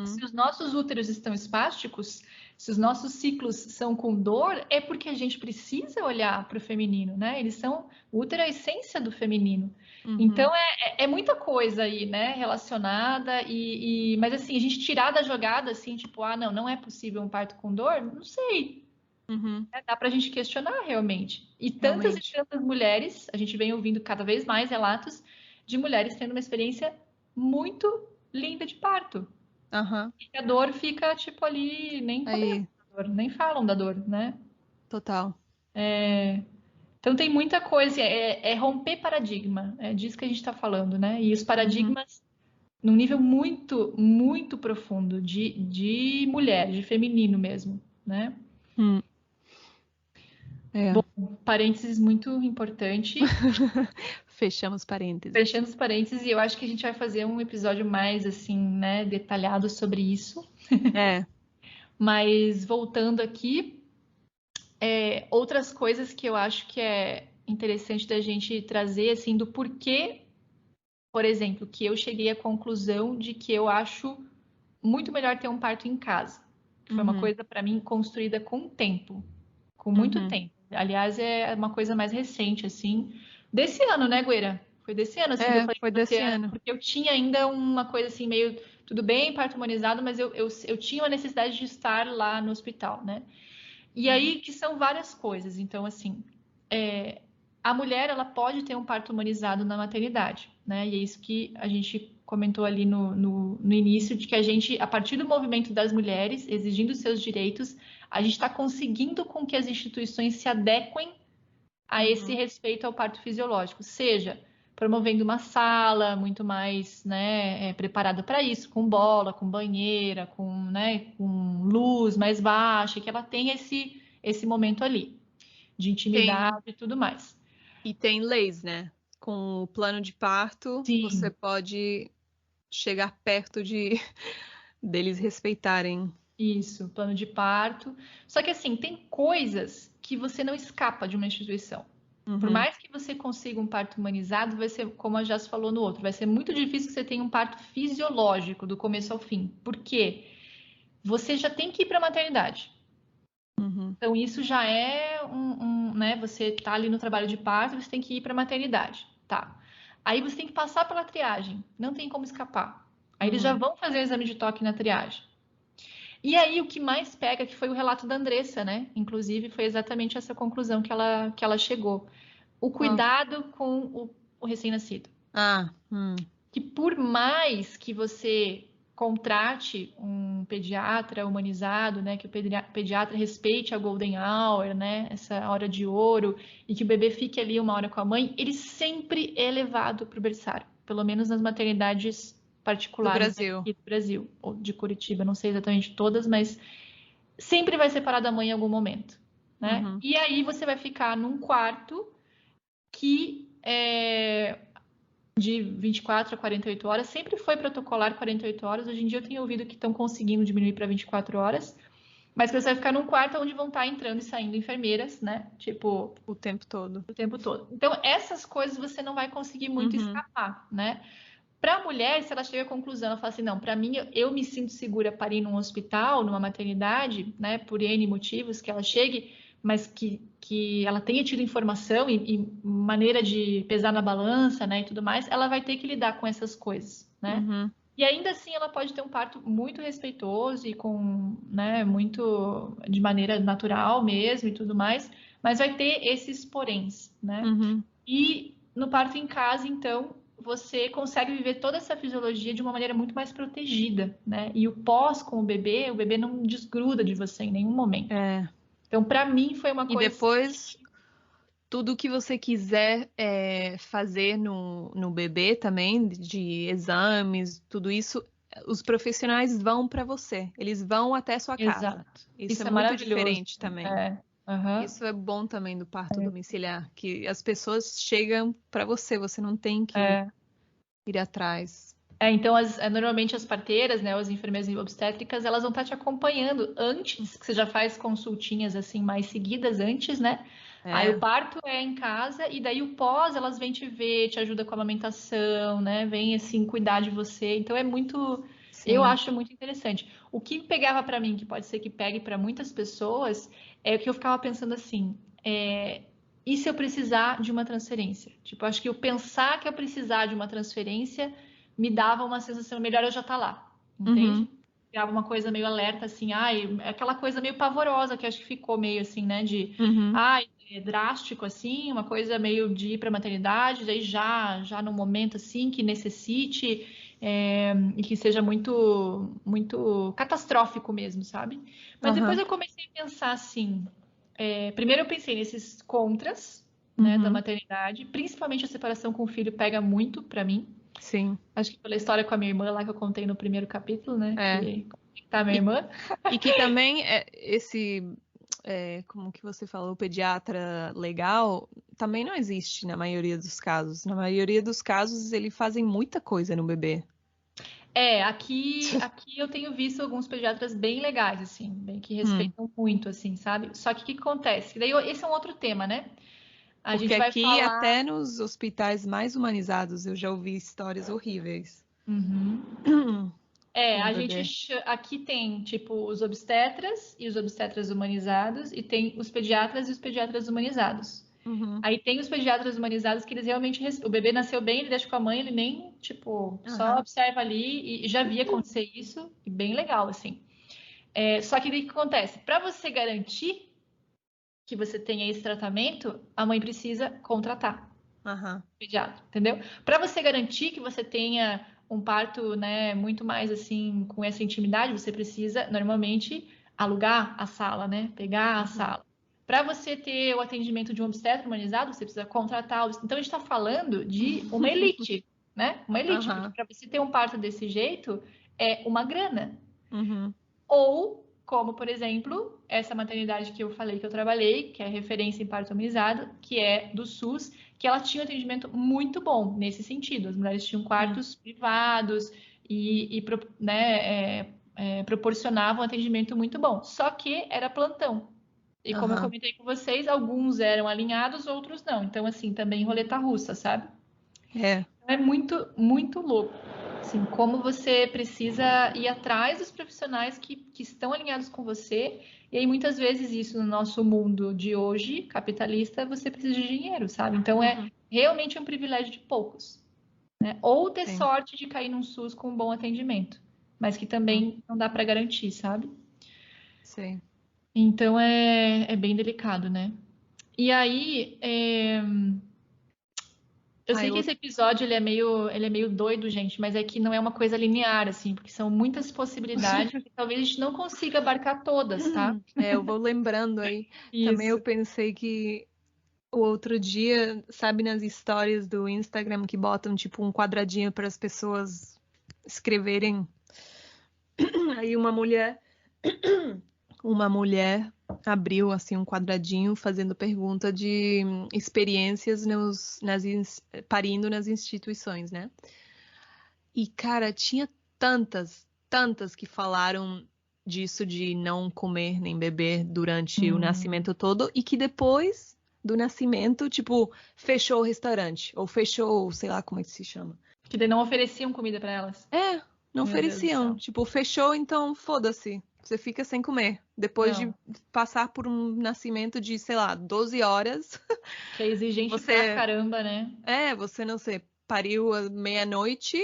Se os nossos úteros estão espásticos, se os nossos ciclos são com dor, é porque a gente precisa olhar para o feminino, né? O útero é a essência do feminino. Então, é muita coisa aí, né, relacionada, mas assim, a gente tirar da jogada, assim, tipo, não é possível um parto com dor? Não sei. Dá pra gente questionar realmente. E tantas mulheres, a gente vem ouvindo cada vez mais relatos de mulheres tendo uma experiência muito linda de parto. E a dor fica, tipo, ali, nem comentam da dor, nem falam da dor, né? Total. Então tem muita coisa, romper paradigma, é disso que a gente está falando, né? E os paradigmas num nível muito, muito profundo de mulher, de feminino mesmo, né? Bom, parênteses muito importante. Fechamos parênteses. Fechando os parênteses, e eu acho que a gente vai fazer um episódio mais, assim, né, detalhado sobre isso. Mas voltando aqui, outras coisas que eu acho que é interessante da gente trazer, assim, do porquê, por exemplo, que eu cheguei à conclusão de que eu acho muito melhor ter um parto em casa. que foi uma coisa, para mim, construída com tempo, com muito tempo. Aliás, é uma coisa mais recente, assim, desse ano, né, Gueira? Foi desse ano, assim, que eu falei foi com você, desse ano. porque eu tinha ainda uma coisa assim, meio, tudo bem, parto humanizado, mas eu tinha a necessidade de estar lá no hospital, né? E aí, que são várias coisas. Então, assim, a mulher, ela pode ter um parto humanizado na maternidade, né? E é isso que a gente comentou ali no início, de que a gente, a partir do movimento das mulheres, exigindo seus direitos, a gente está conseguindo com que as instituições se adequem a esse respeito ao parto fisiológico, seja promovendo uma sala muito mais, né, preparada para isso, com bola, com banheira, com luz mais baixa, que ela tenha esse momento ali de intimidade e tudo mais. E tem leis, né? Com o plano de parto, você pode chegar perto deles respeitarem. Isso, plano de parto. Só que assim, tem coisas que você não escapa de uma instituição. Por mais que você consiga um parto humanizado, vai ser, como a Jess falou no outro, vai ser muito difícil que você tenha um parto fisiológico do começo ao fim. Por quê? Você já tem que ir para a maternidade. Então, isso já é né? Você tá ali no trabalho de parto, você tem que ir para a maternidade. Tá. Aí você tem que passar pela triagem. Não tem como escapar. Aí eles já vão fazer o exame de toque na triagem. E aí, o que mais pega, que foi o relato da Andressa, né? Inclusive, foi exatamente essa conclusão que ela chegou. O cuidado com o recém-nascido. Que por mais que você contrate um pediatra humanizado, né? Que o pediatra respeite a golden hour, né? Essa hora de ouro, e que o bebê fique ali uma hora com a mãe, ele sempre é levado para o berçário. Pelo menos nas maternidades particulares aqui do Brasil, ou de Curitiba, não sei exatamente todas, mas sempre vai separar da mãe em algum momento, né? E aí você vai ficar num quarto que de 24 a 48 horas, sempre foi protocolar 48 horas, hoje em dia eu tenho ouvido que estão conseguindo diminuir para 24 horas, mas você vai ficar num quarto onde vão estar entrando e saindo enfermeiras, né? Tipo, o tempo todo. O tempo todo. Então, essas coisas você não vai conseguir muito escapar, né? Para a mulher, se ela chega à conclusão, ela fala assim, não, para mim, eu me sinto segura para ir num hospital, numa maternidade, né, por N motivos, que ela chegue, mas que ela tenha tido informação e maneira de pesar na balança, né, e tudo mais, ela vai ter que lidar com essas coisas, né? E ainda assim, ela pode ter um parto muito respeitoso e com, né, muito de maneira natural mesmo e tudo mais, mas vai ter esses poréns, né? E no parto em casa, então, você consegue viver toda essa fisiologia de uma maneira muito mais protegida, né? E o pós com o bebê não desgruda de você em nenhum momento. Então, para mim, foi uma coisa... E depois, tudo que você quiser fazer no bebê também, de exames, tudo isso, os profissionais vão para você. Eles vão até sua casa. Exato. Isso é muito diferente também. Uhum. Isso é bom também do parto domiciliar, que as pessoas chegam para você, você não tem que ir atrás. Então, normalmente as parteiras, né, as enfermeiras obstétricas, elas vão estar te acompanhando antes, que você já faz consultinhas assim mais seguidas antes, né? Aí o parto é em casa e daí o pós elas vêm te ver, te ajuda com a amamentação, né? Vem assim cuidar de você. Então é muito, eu acho muito interessante. O que pegava para mim, que pode ser que pegue para muitas pessoas, é que eu ficava pensando assim, e se eu precisar de uma transferência? Tipo, acho que eu pensar que eu precisar de uma transferência me dava uma sensação, melhor eu já estar lá, entende? Criava uma coisa meio alerta, assim, aquela coisa meio pavorosa que acho que ficou meio assim, né, drástico, assim, uma coisa meio de ir para a maternidade, daí já no momento, assim, que necessite e que seja muito, muito catastrófico mesmo, sabe? Mas depois eu comecei a pensar assim, primeiro eu pensei nesses contras, né, da maternidade, principalmente a separação com o filho pega muito para mim. Sim. Acho que pela história com a minha irmã lá que eu contei no primeiro capítulo, né? Que tá a minha irmã. E que também como que você falou, o pediatra legal, também não existe na maioria dos casos. Na maioria dos casos, eles fazem muita coisa no bebê. Aqui eu tenho visto alguns pediatras bem legais, assim, bem que respeitam muito, assim, sabe? Só que o que acontece? Daí esse é um outro tema, né? Porque aqui, até nos hospitais mais humanizados, eu já ouvi histórias horríveis. A gente aqui tem, tipo, os obstetras e os obstetras humanizados, e tem os pediatras e os pediatras humanizados. Aí tem os pediatras humanizados que eles realmente... O bebê nasceu bem, ele deixa com a mãe, ele nem, tipo, só observa ali, e já vi acontecer isso, e bem legal, assim. Só que o que acontece? Para você garantir que você tenha esse tratamento, a mãe precisa contratar pediatra, entendeu? Para você garantir que você tenha um parto, né, muito mais assim, com essa intimidade, você precisa, normalmente, alugar a sala, né? Pegar a sala. Para você ter o atendimento de um obstetra humanizado, você precisa contratar. Então, a gente está falando de uma elite, né? Uma elite. Para você ter um parto desse jeito, é uma grana. Ou, como, por exemplo, essa maternidade que eu falei que eu trabalhei, que é referência em parto humanizado, que é do SUS, que ela tinha um atendimento muito bom nesse sentido. As mulheres tinham quartos privados e proporcionavam um atendimento muito bom. Só que era plantão. E como eu comentei com vocês, alguns eram alinhados, outros não. Então, assim, também roleta russa, sabe? É muito, muito louco. Assim, como você precisa ir atrás dos profissionais que estão alinhados com você. E aí, muitas vezes, isso no nosso mundo de hoje, capitalista, você precisa de dinheiro, sabe? Então, é realmente um privilégio de poucos. Né? Ou ter sorte de cair num SUS com um bom atendimento. Mas que também não dá para garantir, sabe? Sim. Então, é bem delicado, né? E aí... Eu sei que esse episódio ele é meio doido, gente, mas é que não é uma coisa linear, assim, porque são muitas possibilidades e talvez a gente não consiga abarcar todas, tá? Eu vou lembrando aí. Também eu pensei que o outro dia, sabe, nas histórias do Instagram que botam tipo um quadradinho para as pessoas escreverem. Aí uma mulher abriu assim um quadradinho fazendo pergunta de experiências parindo nas instituições, né? E cara, tinha tantas que falaram disso de não comer nem beber durante o nascimento todo e que depois do nascimento, tipo, fechou o restaurante ou fechou, sei lá como é que se chama. Que daí não ofereciam comida para elas. Não ofereciam. Tipo, fechou, então foda-se. Você fica sem comer. Depois de passar por um nascimento de, sei lá, 12 horas. Que é exigente pra caramba, né? Você não sei, pariu à meia-noite,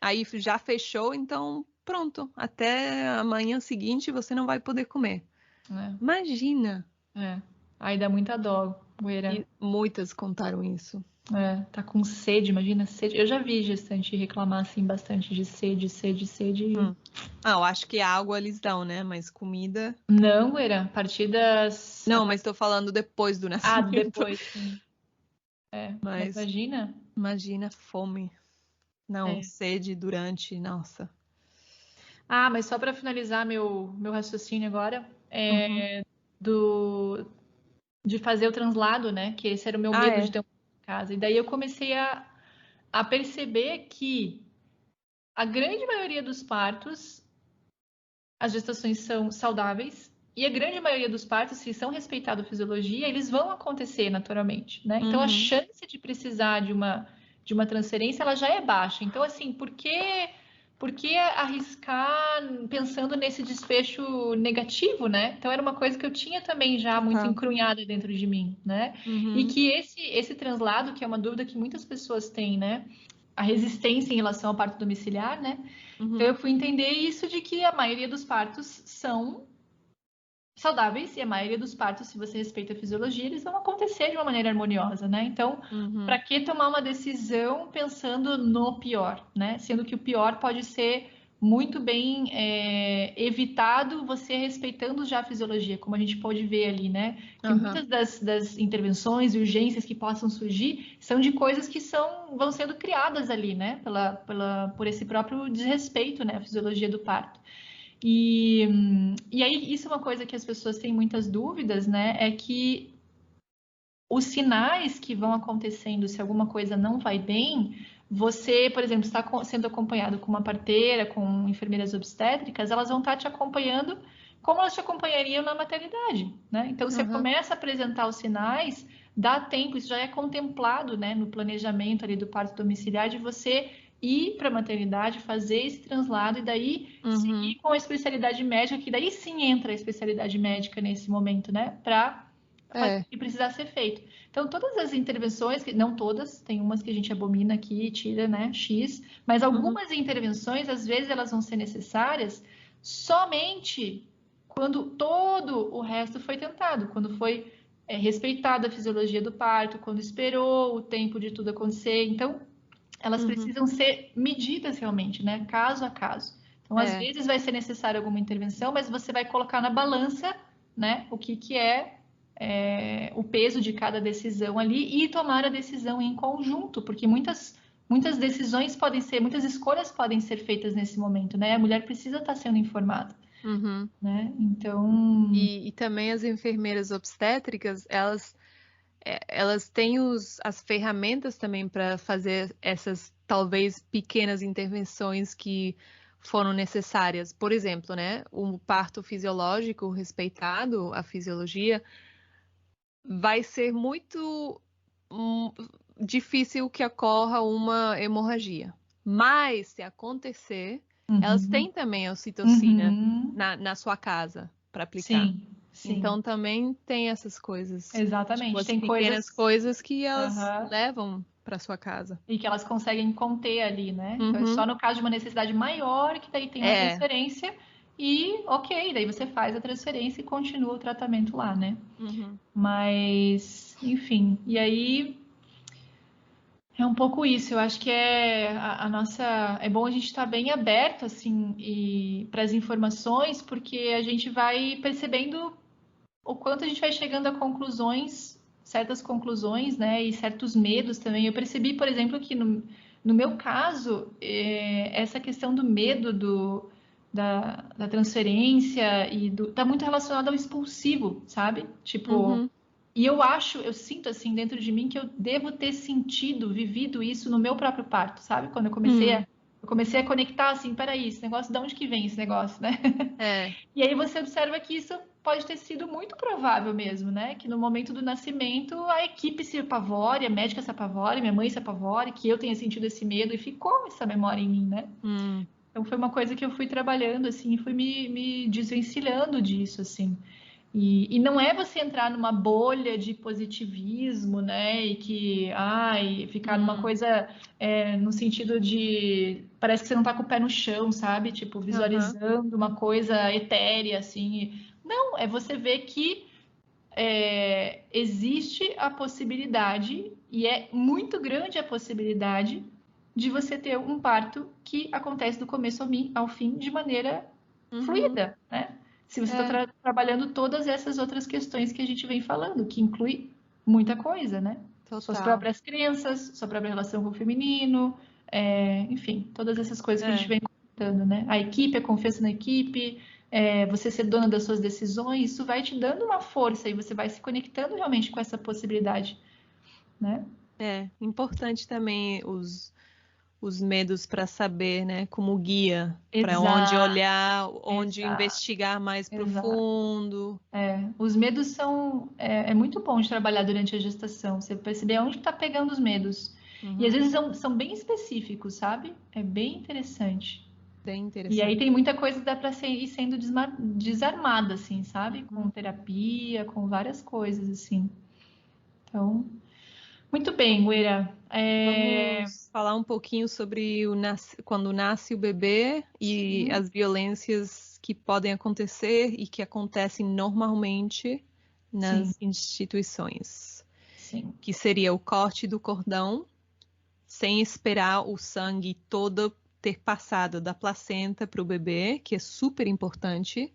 aí já fechou, então pronto. Até amanhã seguinte você não vai poder comer. Imagina. Aí dá muita dó, Moeira. E muitas contaram isso. Tá com sede, imagina sede. Eu já vi gestante reclamar assim bastante de sede. Eu acho que água eles dão, né? Mas comida... Não, Moeira, a partir das... Não, mas tô falando depois do nascimento. Depois, sim. Mas imagina. Imagina fome. Não, sede durante, nossa. Mas só para finalizar meu raciocínio agora, de fazer o translado, né? Que esse era o meu medo de ter um casa. E daí eu comecei a perceber que a grande maioria dos partos, as gestações são saudáveis, e a grande maioria dos partos, se são respeitados a fisiologia, eles vão acontecer naturalmente, né? Então a chance de precisar de uma transferência, ela já é baixa. Então, assim, por que arriscar pensando nesse desfecho negativo, né? Então era uma coisa que eu tinha também já muito encrunhada dentro de mim, né? E que esse translado, que é uma dúvida que muitas pessoas têm, né? A resistência em relação ao parto domiciliar, né? Então eu fui entender isso de que a maioria dos partos são saudáveis e a maioria dos partos, se você respeita a fisiologia, eles vão acontecer de uma maneira harmoniosa, né? Então, para que tomar uma decisão pensando no pior, né? Sendo que o pior pode ser muito bem evitado você respeitando já a fisiologia, como a gente pode ver ali, né? Que muitas das intervenções e urgências que possam surgir são de coisas que vão sendo criadas ali, né? Por esse próprio desrespeito, né? À fisiologia do parto. E aí, isso é uma coisa que as pessoas têm muitas dúvidas, né? É que os sinais que vão acontecendo se alguma coisa não vai bem, você, por exemplo, está sendo acompanhado com uma parteira, com enfermeiras obstétricas, elas vão estar te acompanhando como elas te acompanhariam na maternidade, né? Então, você começa a apresentar os sinais, dá tempo, isso já é contemplado, né, no planejamento ali do parto domiciliar, de você ir para a maternidade, fazer esse translado e daí seguir com a especialidade médica, que daí sim entra a especialidade médica nesse momento, né? Para fazer o que precisar ser feito. Então, todas as intervenções, não todas, tem umas que a gente abomina aqui, tira, né, X, mas algumas intervenções, às vezes, elas vão ser necessárias somente quando todo o resto foi tentado, quando foi respeitada a fisiologia do parto, quando esperou o tempo de tudo acontecer. Então, elas precisam ser medidas realmente, né, caso a caso. Então, às vezes vai ser necessária alguma intervenção, mas você vai colocar na balança, né, o que é o peso de cada decisão ali e tomar a decisão em conjunto, porque muitas decisões podem ser, muitas escolhas podem ser feitas nesse momento, né? A mulher precisa estar sendo informada, né? Então... E também as enfermeiras obstétricas, elas têm as ferramentas também para fazer essas, talvez, pequenas intervenções que foram necessárias. Por exemplo, né? O parto fisiológico respeitado, a fisiologia, vai ser muito difícil que ocorra uma hemorragia. Mas, se acontecer, elas têm também a ocitocina na sua casa para aplicar. Sim. Então, também tem essas coisas. Exatamente. Tipo, as tem pequenas coisas que elas levam para sua casa. E que elas conseguem conter ali, né? Então, é só no caso de uma necessidade maior que daí tem uma transferência e, ok, daí você faz a transferência e continua o tratamento lá, né? Mas, enfim, e aí é um pouco isso. Eu acho que a nossa... É bom a gente estar bem aberto, assim, para as informações, porque a gente vai percebendo o quanto a gente vai chegando a conclusões, certas conclusões, né, e certos medos também. Eu percebi, por exemplo, que no meu caso, essa questão do medo da transferência e tá muito relacionado ao expulsivo, sabe? Tipo, e eu sinto assim dentro de mim que eu devo ter vivido isso no meu próprio parto, sabe? Quando eu comecei a conectar assim, peraí, esse negócio, de onde que vem esse negócio, né? E aí você observa que isso pode ter sido muito provável mesmo, né? Que no momento do nascimento a equipe se apavore, a médica se apavore, minha mãe se apavore, que eu tenha sentido esse medo e ficou essa memória em mim, né? Então foi uma coisa que eu fui trabalhando, assim, e fui me desvencilhando disso, assim. E não é você entrar numa bolha de positivismo, né? E que, ficar numa coisa no sentido de... Parece que você não tá com o pé no chão, sabe? Tipo, visualizando uma coisa etérea, assim. Não, é você ver que existe a possibilidade, e é muito grande a possibilidade, de você ter um parto que acontece do começo ao fim de maneira fluida, né? Se você está trabalhando todas essas outras questões que a gente vem falando, que inclui muita coisa, né? Total. Suas próprias crenças, sua própria relação com o feminino, enfim, todas essas coisas que a gente vem comentando, né? A equipe, a confiança na equipe, você ser dona das suas decisões, isso vai te dando uma força e você vai se conectando realmente com essa possibilidade, né? É importante também os medos para saber, né, como guia, para onde olhar, onde investigar mais profundo. Os medos são... É muito bom de trabalhar durante a gestação, você perceber onde está pegando os medos. E às vezes são bem específicos, sabe? É bem interessante. Bem interessante. E aí tem muita coisa que dá para ir sendo desarmada, assim, sabe? Com terapia, com várias coisas, assim. Então... Muito bem, Guira. Vamos falar um pouquinho sobre quando nasce o bebê e as violências que podem acontecer e que acontecem normalmente nas instituições. Sim. Que seria o corte do cordão, sem esperar o sangue todo ter passado da placenta para o bebê, que é super importante,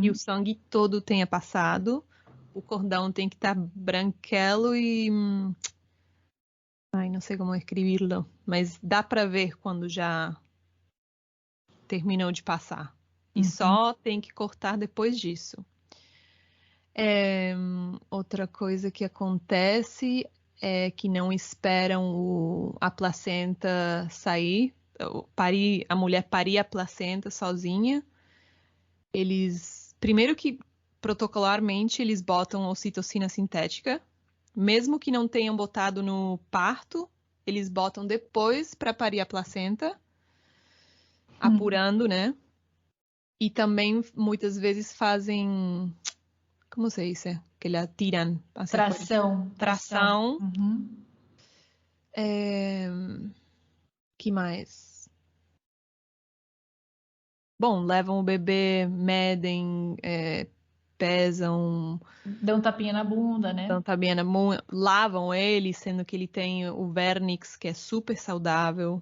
e o sangue todo tenha passado. O cordão tem que estar branquelo e... não sei como escreverlo, mas dá para ver quando já terminou de passar. E só tem que cortar depois disso. Outra coisa que acontece é que não esperam a placenta sair, a mulher parir a placenta sozinha. Primeiro que protocolarmente eles botam ocitocina sintética, mesmo que não tenham botado no parto, eles botam depois para parir a placenta, apurando, né? E também muitas vezes fazem, como se diz? Que eles tiram. Tração. Que mais? Bom, levam o bebê, medem, pesam. Dão tapinha na bunda, né? Dão tapinha na bunda, lavam ele, sendo que ele tem o vernix, que é super saudável,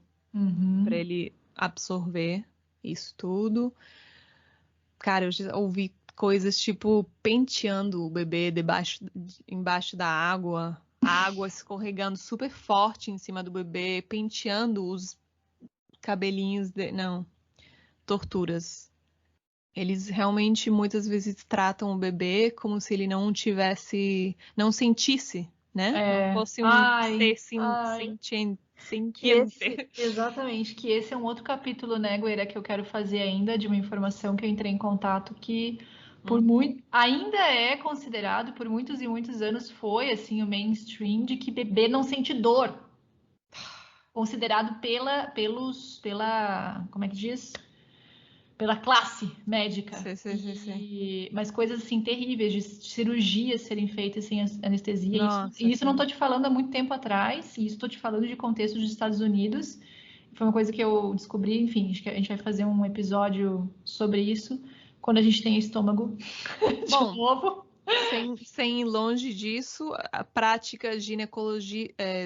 para ele absorver isso tudo. Cara, eu já ouvi coisas tipo penteando o bebê embaixo da água, a água escorregando super forte em cima do bebê, penteando os cabelinhos Não, torturas. Eles realmente muitas vezes tratam o bebê como se ele não sentisse, né? Não fosse um ser sentiente. Exatamente, que esse é um outro capítulo, né, Gueira, que eu quero fazer ainda, de uma informação que eu entrei em contato que ainda é considerado, por muitos e muitos anos, foi assim o mainstream de que bebê não sente dor. Considerado como é que diz? Pela classe médica. Sim. Mas coisas assim terríveis, de cirurgias serem feitas sem anestesia. Nossa, isso não estou te falando há muito tempo atrás, isso estou te falando de contexto dos Estados Unidos. Foi uma coisa que eu descobri, enfim, acho que a gente vai fazer um episódio sobre isso quando a gente tem estômago de novo. Sem ir longe disso, a prática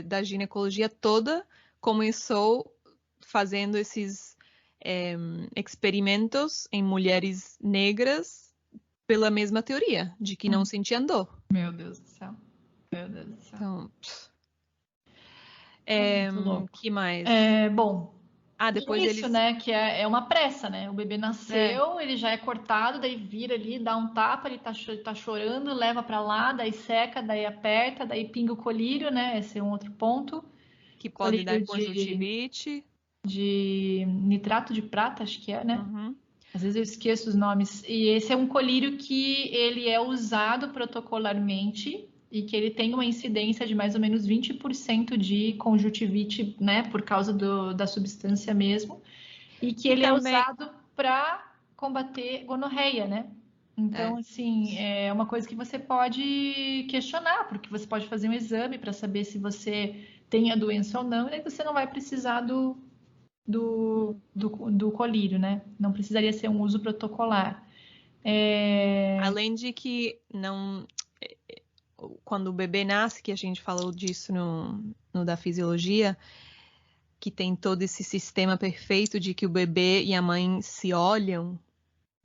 da ginecologia toda começou fazendo esses experimentos em mulheres negras pela mesma teoria, de que não sentiam dor. Meu Deus do céu. Então, que mais? Bom, depois isso, né, que é uma pressa, né? O bebê nasceu, ele já é cortado, daí vira ali, dá um tapa, ele tá chorando, leva pra lá, daí seca, daí aperta, daí pinga o colírio, né? Esse é um outro ponto. Que pode dar conjuntivite. De nitrato de prata, acho que é, né? Às vezes eu esqueço os nomes. E esse é um colírio que ele é usado protocolarmente e que ele tem uma incidência de mais ou menos 20% de conjuntivite, né? Por causa da substância mesmo. E que ele também é usado para combater gonorreia, né? Então, assim, é uma coisa que você pode questionar, porque você pode fazer um exame para saber se você tem a doença ou não, e aí você não vai precisar do colírio, né? Não precisaria ser um uso protocolar. Além de que quando o bebê nasce, que a gente falou disso no da fisiologia, que tem todo esse sistema perfeito de que o bebê e a mãe se olham,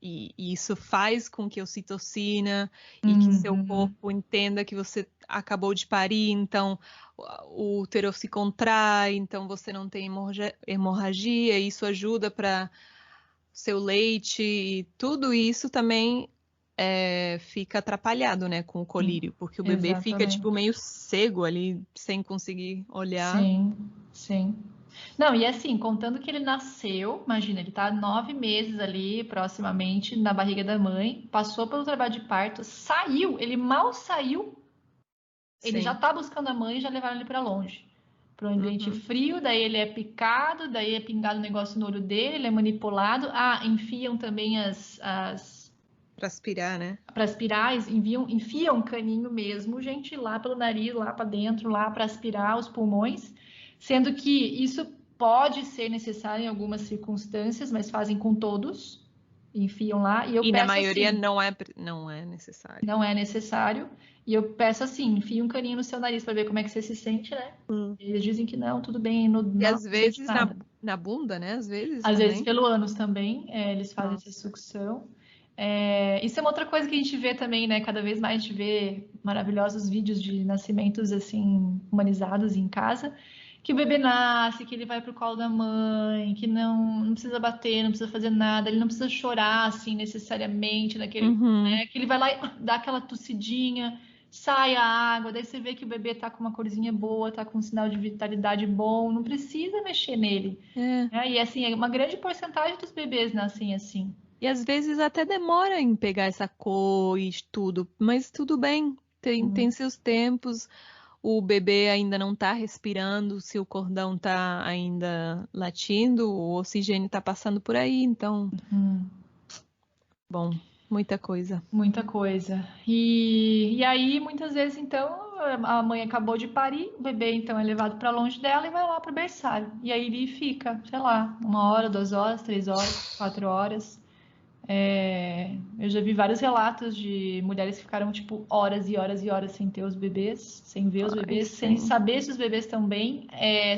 e isso faz com que a ocitocina e que seu corpo entenda que você acabou de parir, então o útero se contrai, então você não tem hemorragia, e isso ajuda para seu leite, e tudo isso também fica atrapalhado, né, com o colírio, porque o bebê fica tipo meio cego ali, sem conseguir olhar. Sim. Não, e assim, contando que ele nasceu, imagina, ele tá 9 meses ali, proximamente, na barriga da mãe, passou pelo trabalho de parto, saiu, ele mal saiu, ele já tá buscando a mãe e já levaram ele para longe. Para um ambiente frio, daí ele é picado, daí é pingado um negócio no olho dele, ele é manipulado. Enfiam também para aspirar, né? Para aspirar, enfiam um caninho mesmo, gente, lá pelo nariz, lá para dentro, lá para aspirar os pulmões, sendo que isso pode ser necessário em algumas circunstâncias, mas fazem com todos, enfiam lá. E na maioria assim, não é necessário. Não é necessário. E eu peço assim, enfia um caninho no seu nariz para ver como é que você se sente, né? Eles dizem que não, tudo bem. E às vezes na bunda, né? Às vezes pelo ânus também, eles fazem essa sucção. Isso é uma outra coisa que a gente vê também, né? Cada vez mais a gente vê maravilhosos vídeos de nascimentos assim humanizados em casa, que o bebê nasce, que ele vai pro colo da mãe, que não precisa bater, não precisa fazer nada, ele não precisa chorar assim necessariamente naquele, né? Que ele vai lá e dá aquela tossidinha, sai a água, daí você vê que o bebê tá com uma corzinha boa, tá com um sinal de vitalidade bom, não precisa mexer nele. E assim, uma grande porcentagem dos bebês nascem assim. E às vezes até demora em pegar essa cor e tudo, mas tudo bem, tem seus tempos. o bebê ainda não está respirando, se o cordão está ainda latindo, o oxigênio está passando por aí, então, bom, muita coisa. Muita coisa. E aí, muitas vezes, então, a mãe acabou de parir, o bebê, então, é levado para longe dela e vai lá para o berçário. E aí ele fica, sei lá, 1 hora, 2 horas, 3 horas, 4 horas. Eu já vi vários relatos de mulheres que ficaram, tipo, horas e horas e horas sem ter os bebês, sem ver os bebês, sem saber se os bebês estão bem,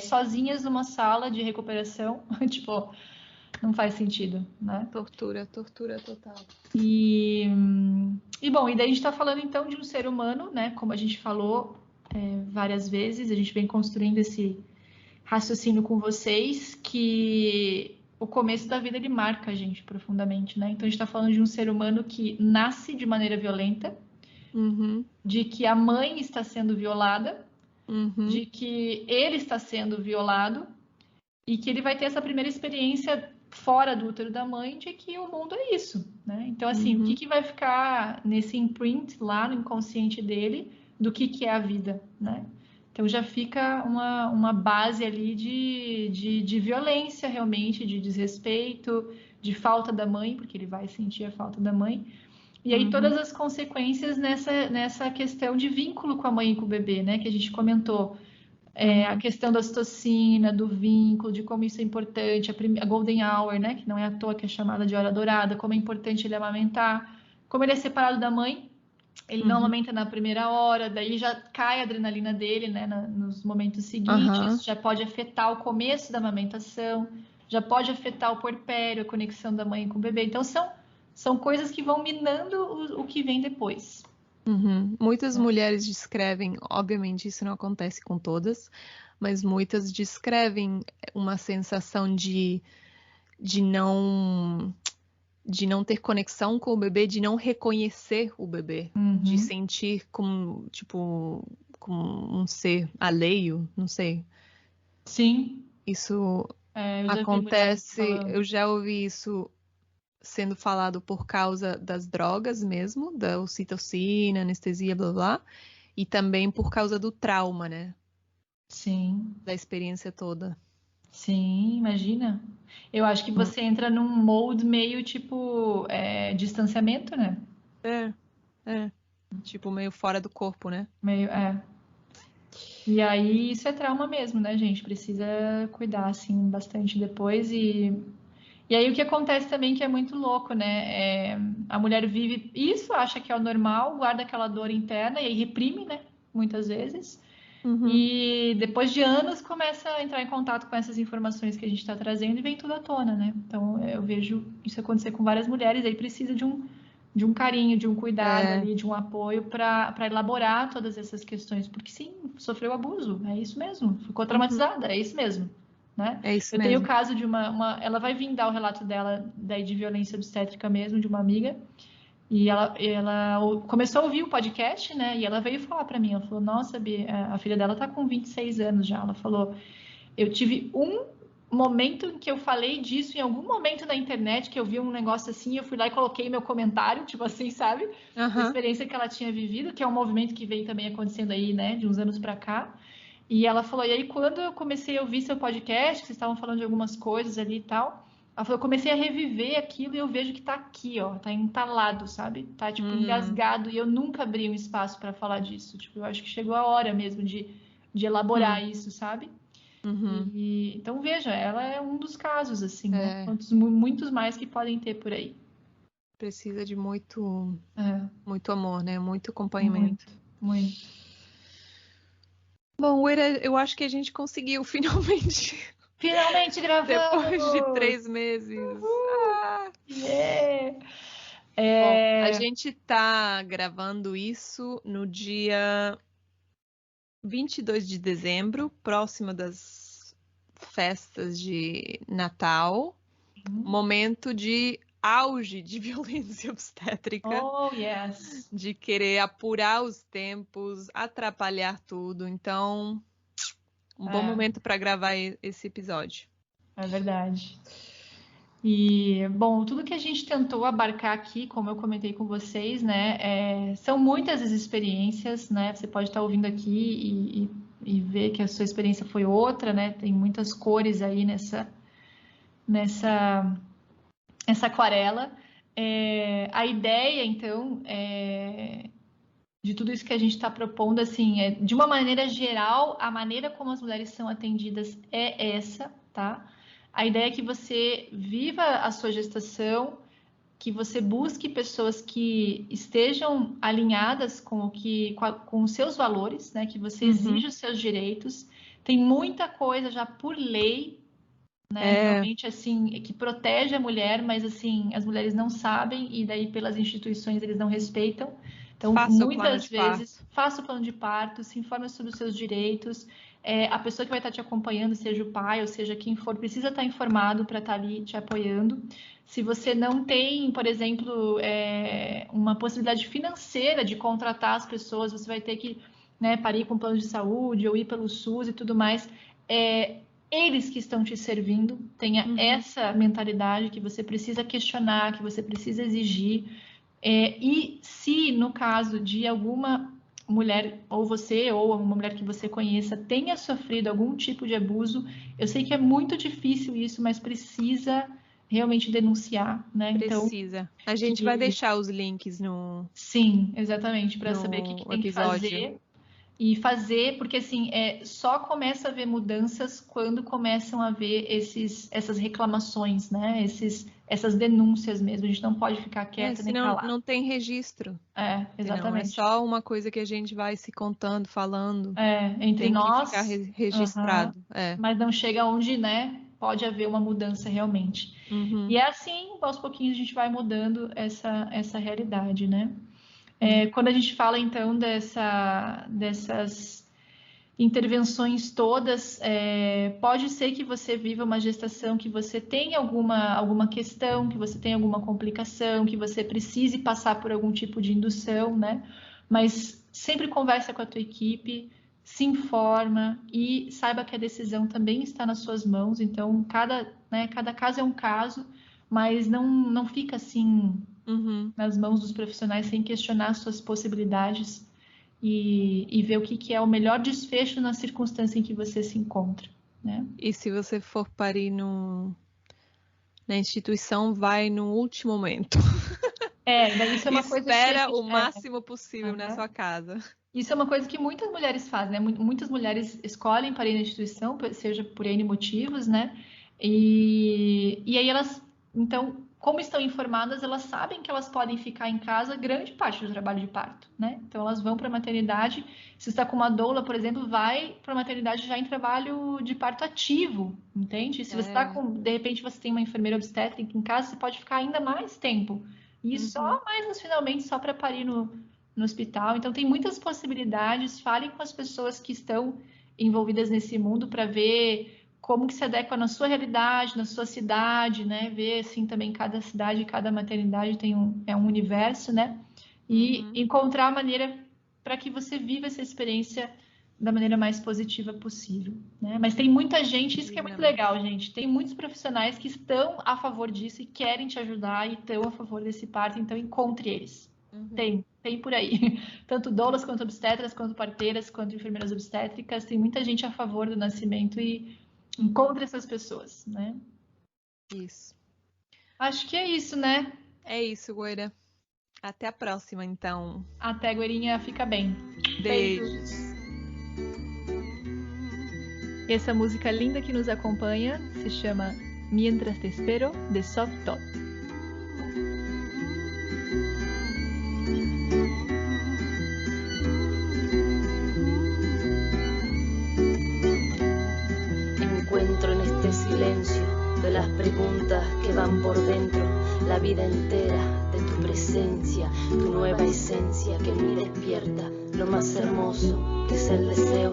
sozinhas numa sala de recuperação. Tipo, não faz sentido, né? Tortura total. E bom, e daí a gente está falando então de um ser humano, né? Como a gente falou várias vezes, a gente vem construindo esse raciocínio com vocês, que o começo da vida ele marca a gente profundamente, né? Então a gente está falando de um ser humano que nasce de maneira violenta, de que a mãe está sendo violada, de que ele está sendo violado e que ele vai ter essa primeira experiência fora do útero da mãe de que o mundo é isso, né? Então, assim, o que vai ficar nesse imprint lá no inconsciente dele do que é a vida, né? Então já fica uma base ali de violência realmente, de desrespeito, de falta da mãe, porque ele vai sentir a falta da mãe. E aí todas as consequências nessa questão de vínculo com a mãe e com o bebê, né? Que a gente comentou. A questão da ocitocina, do vínculo, de como isso é importante, a golden hour, né, que não é à toa que é chamada de hora dourada, como é importante ele amamentar, como ele é separado da mãe, ele não amamenta na primeira hora, daí já cai a adrenalina dele, né, nos momentos seguintes, já pode afetar o começo da amamentação, já pode afetar o puerpério, a conexão da mãe com o bebê, então são coisas que vão minando o que vem depois. Muitas mulheres descrevem, obviamente isso não acontece com todas, mas muitas descrevem uma sensação de não ter conexão com o bebê, de não reconhecer o bebê, de sentir como um ser alheio, não sei. Sim. Isso acontece, eu já ouvi isso sendo falado por causa das drogas mesmo, da ocitocina, anestesia, blá blá, e também por causa do trauma, né? Sim. Da experiência toda. Sim, imagina. Eu acho que você entra num mode meio tipo distanciamento, né? Tipo, meio fora do corpo, né? E aí isso é trauma mesmo, né, gente? Precisa cuidar, assim, bastante depois. E aí o que acontece também que é muito louco, né? A mulher vive isso, acha que é o normal, guarda aquela dor interna e aí reprime, né? Muitas vezes. E depois de anos começa a entrar em contato com essas informações que a gente está trazendo e vem tudo à tona, né? Então eu vejo isso acontecer com várias mulheres, aí precisa de um carinho, de um cuidado ali, de um apoio para elaborar todas essas questões, porque sim, sofreu abuso, é isso mesmo, ficou traumatizada, é isso mesmo, né? É isso eu mesmo. tenho o caso de ela vai vir dar o relato dela daí de violência obstétrica mesmo, de uma amiga. E ela começou a ouvir o podcast, né? E ela veio falar para mim, ela falou, nossa, Bi, a filha dela tá com 26 anos já. Ela falou, eu tive um momento em que eu falei disso, em algum momento na internet, que eu vi um negócio assim, eu fui lá e coloquei meu comentário, tipo assim, sabe? A experiência que ela tinha vivido, que é um movimento que vem também acontecendo aí, né? De uns anos para cá. E ela falou, e aí quando eu comecei a ouvir seu podcast, que vocês estavam falando de algumas coisas ali e tal... Ela falou, eu comecei a reviver aquilo e eu vejo que tá aqui, ó, tá entalado, sabe? Tá, tipo, engasgado e eu nunca abri um espaço para falar disso. Tipo, eu acho que chegou a hora mesmo de elaborar isso, sabe? Então, veja, ela é um dos casos, assim, né? Muitos mais que podem ter por aí. Precisa de muito amor, né? Muito acompanhamento. Muito. Bom, Uera, eu acho que a gente conseguiu finalmente... Finalmente gravamos! Depois de 3 meses. Bom, a gente tá gravando isso no dia 22 de dezembro, próximo das festas de Natal. Momento de auge de violência obstétrica. Oh, yes! De querer apurar os tempos, atrapalhar tudo. Então, um bom momento para gravar esse episódio. É verdade. E, bom, tudo que a gente tentou abarcar aqui, como eu comentei com vocês, né, são muitas as experiências, né? Você pode estar ouvindo aqui e ver que a sua experiência foi outra, né? Tem muitas cores aí nessa aquarela. A ideia, então, de tudo isso que a gente está propondo, assim, de uma maneira geral, a maneira como as mulheres são atendidas é essa, tá? A ideia é que você viva a sua gestação, que você busque pessoas que estejam alinhadas com os seus valores, né? Que você exija os seus direitos. Tem muita coisa já por lei, né? Realmente, assim, que protege a mulher, mas, assim, as mulheres não sabem e daí pelas instituições eles não respeitam. Então, muitas vezes, faça o plano de parto, se informe sobre os seus direitos. A pessoa que vai estar te acompanhando, seja o pai ou seja quem for, precisa estar informado para estar ali te apoiando. Se você não tem, por exemplo, uma possibilidade financeira de contratar as pessoas, você vai ter que, né, parir com plano de saúde ou ir pelo SUS e tudo mais. Eles que estão te servindo, tenha essa mentalidade que você precisa questionar, que você precisa exigir. E se, no caso de alguma mulher, ou você, ou uma mulher que você conheça, tenha sofrido algum tipo de abuso, eu sei que é muito difícil isso, mas precisa realmente denunciar, né? Precisa. Então, a gente vai deixar os links no... Sim, exatamente, para saber o que tem que fazer. E fazer, porque assim, só começa a haver mudanças quando começam a haver essas reclamações, né? Essas denúncias mesmo. A gente não pode ficar quieta nem calada. Não tem registro. Exatamente. É só uma coisa que a gente vai se contando, falando. Entre tem nós. Tem que ficar registrado. Mas não chega onde, né? Pode haver uma mudança realmente. E é assim, aos pouquinhos a gente vai mudando essa realidade, né? Quando a gente fala, então, dessas intervenções todas, pode ser que você viva uma gestação, que você tenha alguma questão, que você tenha alguma complicação, que você precise passar por algum tipo de indução, né? Mas sempre conversa com a tua equipe, se informa e saiba que a decisão também está nas suas mãos. Então, cada caso é um caso, mas não fica assim... nas mãos dos profissionais sem questionar suas possibilidades e ver o que é o melhor desfecho na circunstância em que você se encontra, né? E se você for parir na instituição, vai no último momento. Isso é uma coisa que espera o máximo possível na sua casa. Isso é uma coisa que muitas mulheres fazem, né? Muitas mulheres escolhem parir na instituição, seja por N motivos, né? E aí elas, então, como estão informadas, elas sabem que elas podem ficar em casa grande parte do trabalho de parto, né? Então, elas vão para a maternidade. Se está com uma doula, por exemplo, vai para a maternidade já em trabalho de parto ativo, entende? Se você está de repente, você tem uma enfermeira obstétrica em casa, você pode ficar ainda mais tempo. E só mais nos finalmente, só para parir no hospital. Então, tem muitas possibilidades. Falem com as pessoas que estão envolvidas nesse mundo para ver como que se adequa na sua realidade, na sua cidade, né? Ver, assim, também cada cidade, cada maternidade tem um universo, né? E encontrar a maneira para que você viva essa experiência da maneira mais positiva possível, né? Mas tem muita gente, isso que é muito legal, gente. Tem muitos profissionais que estão a favor disso e querem te ajudar e estão a favor desse parto, então encontre eles. Tem por aí. Tanto doulas, quanto obstetras, quanto parteiras, quanto enfermeiras obstétricas. Tem muita gente a favor do nascimento e encontre essas pessoas, né? Isso. Acho que é isso, né? É isso, Goira. Até a próxima, então. Até, Goirinha. Fica bem. Beijos. Essa música linda que nos acompanha se chama Mientras te espero, de Soft Tot. Encuentro en este silencio de las preguntas que van por dentro, la vida entera de tu presencia, tu nueva esencia que en mí despierta lo más hermoso que es el deseo,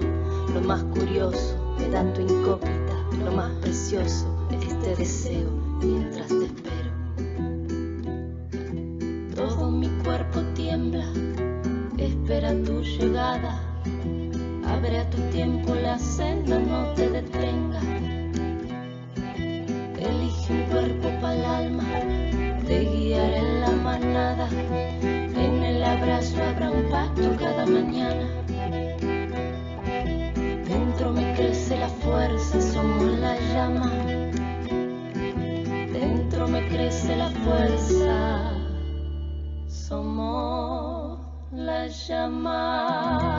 lo más curioso me da tu incógnita, lo más precioso es este deseo mientras te espero. Todo mi cuerpo tiembla, espera tu llegada. Abre a tu tiempo la senda, no te detengas. Elige un cuerpo para llamar.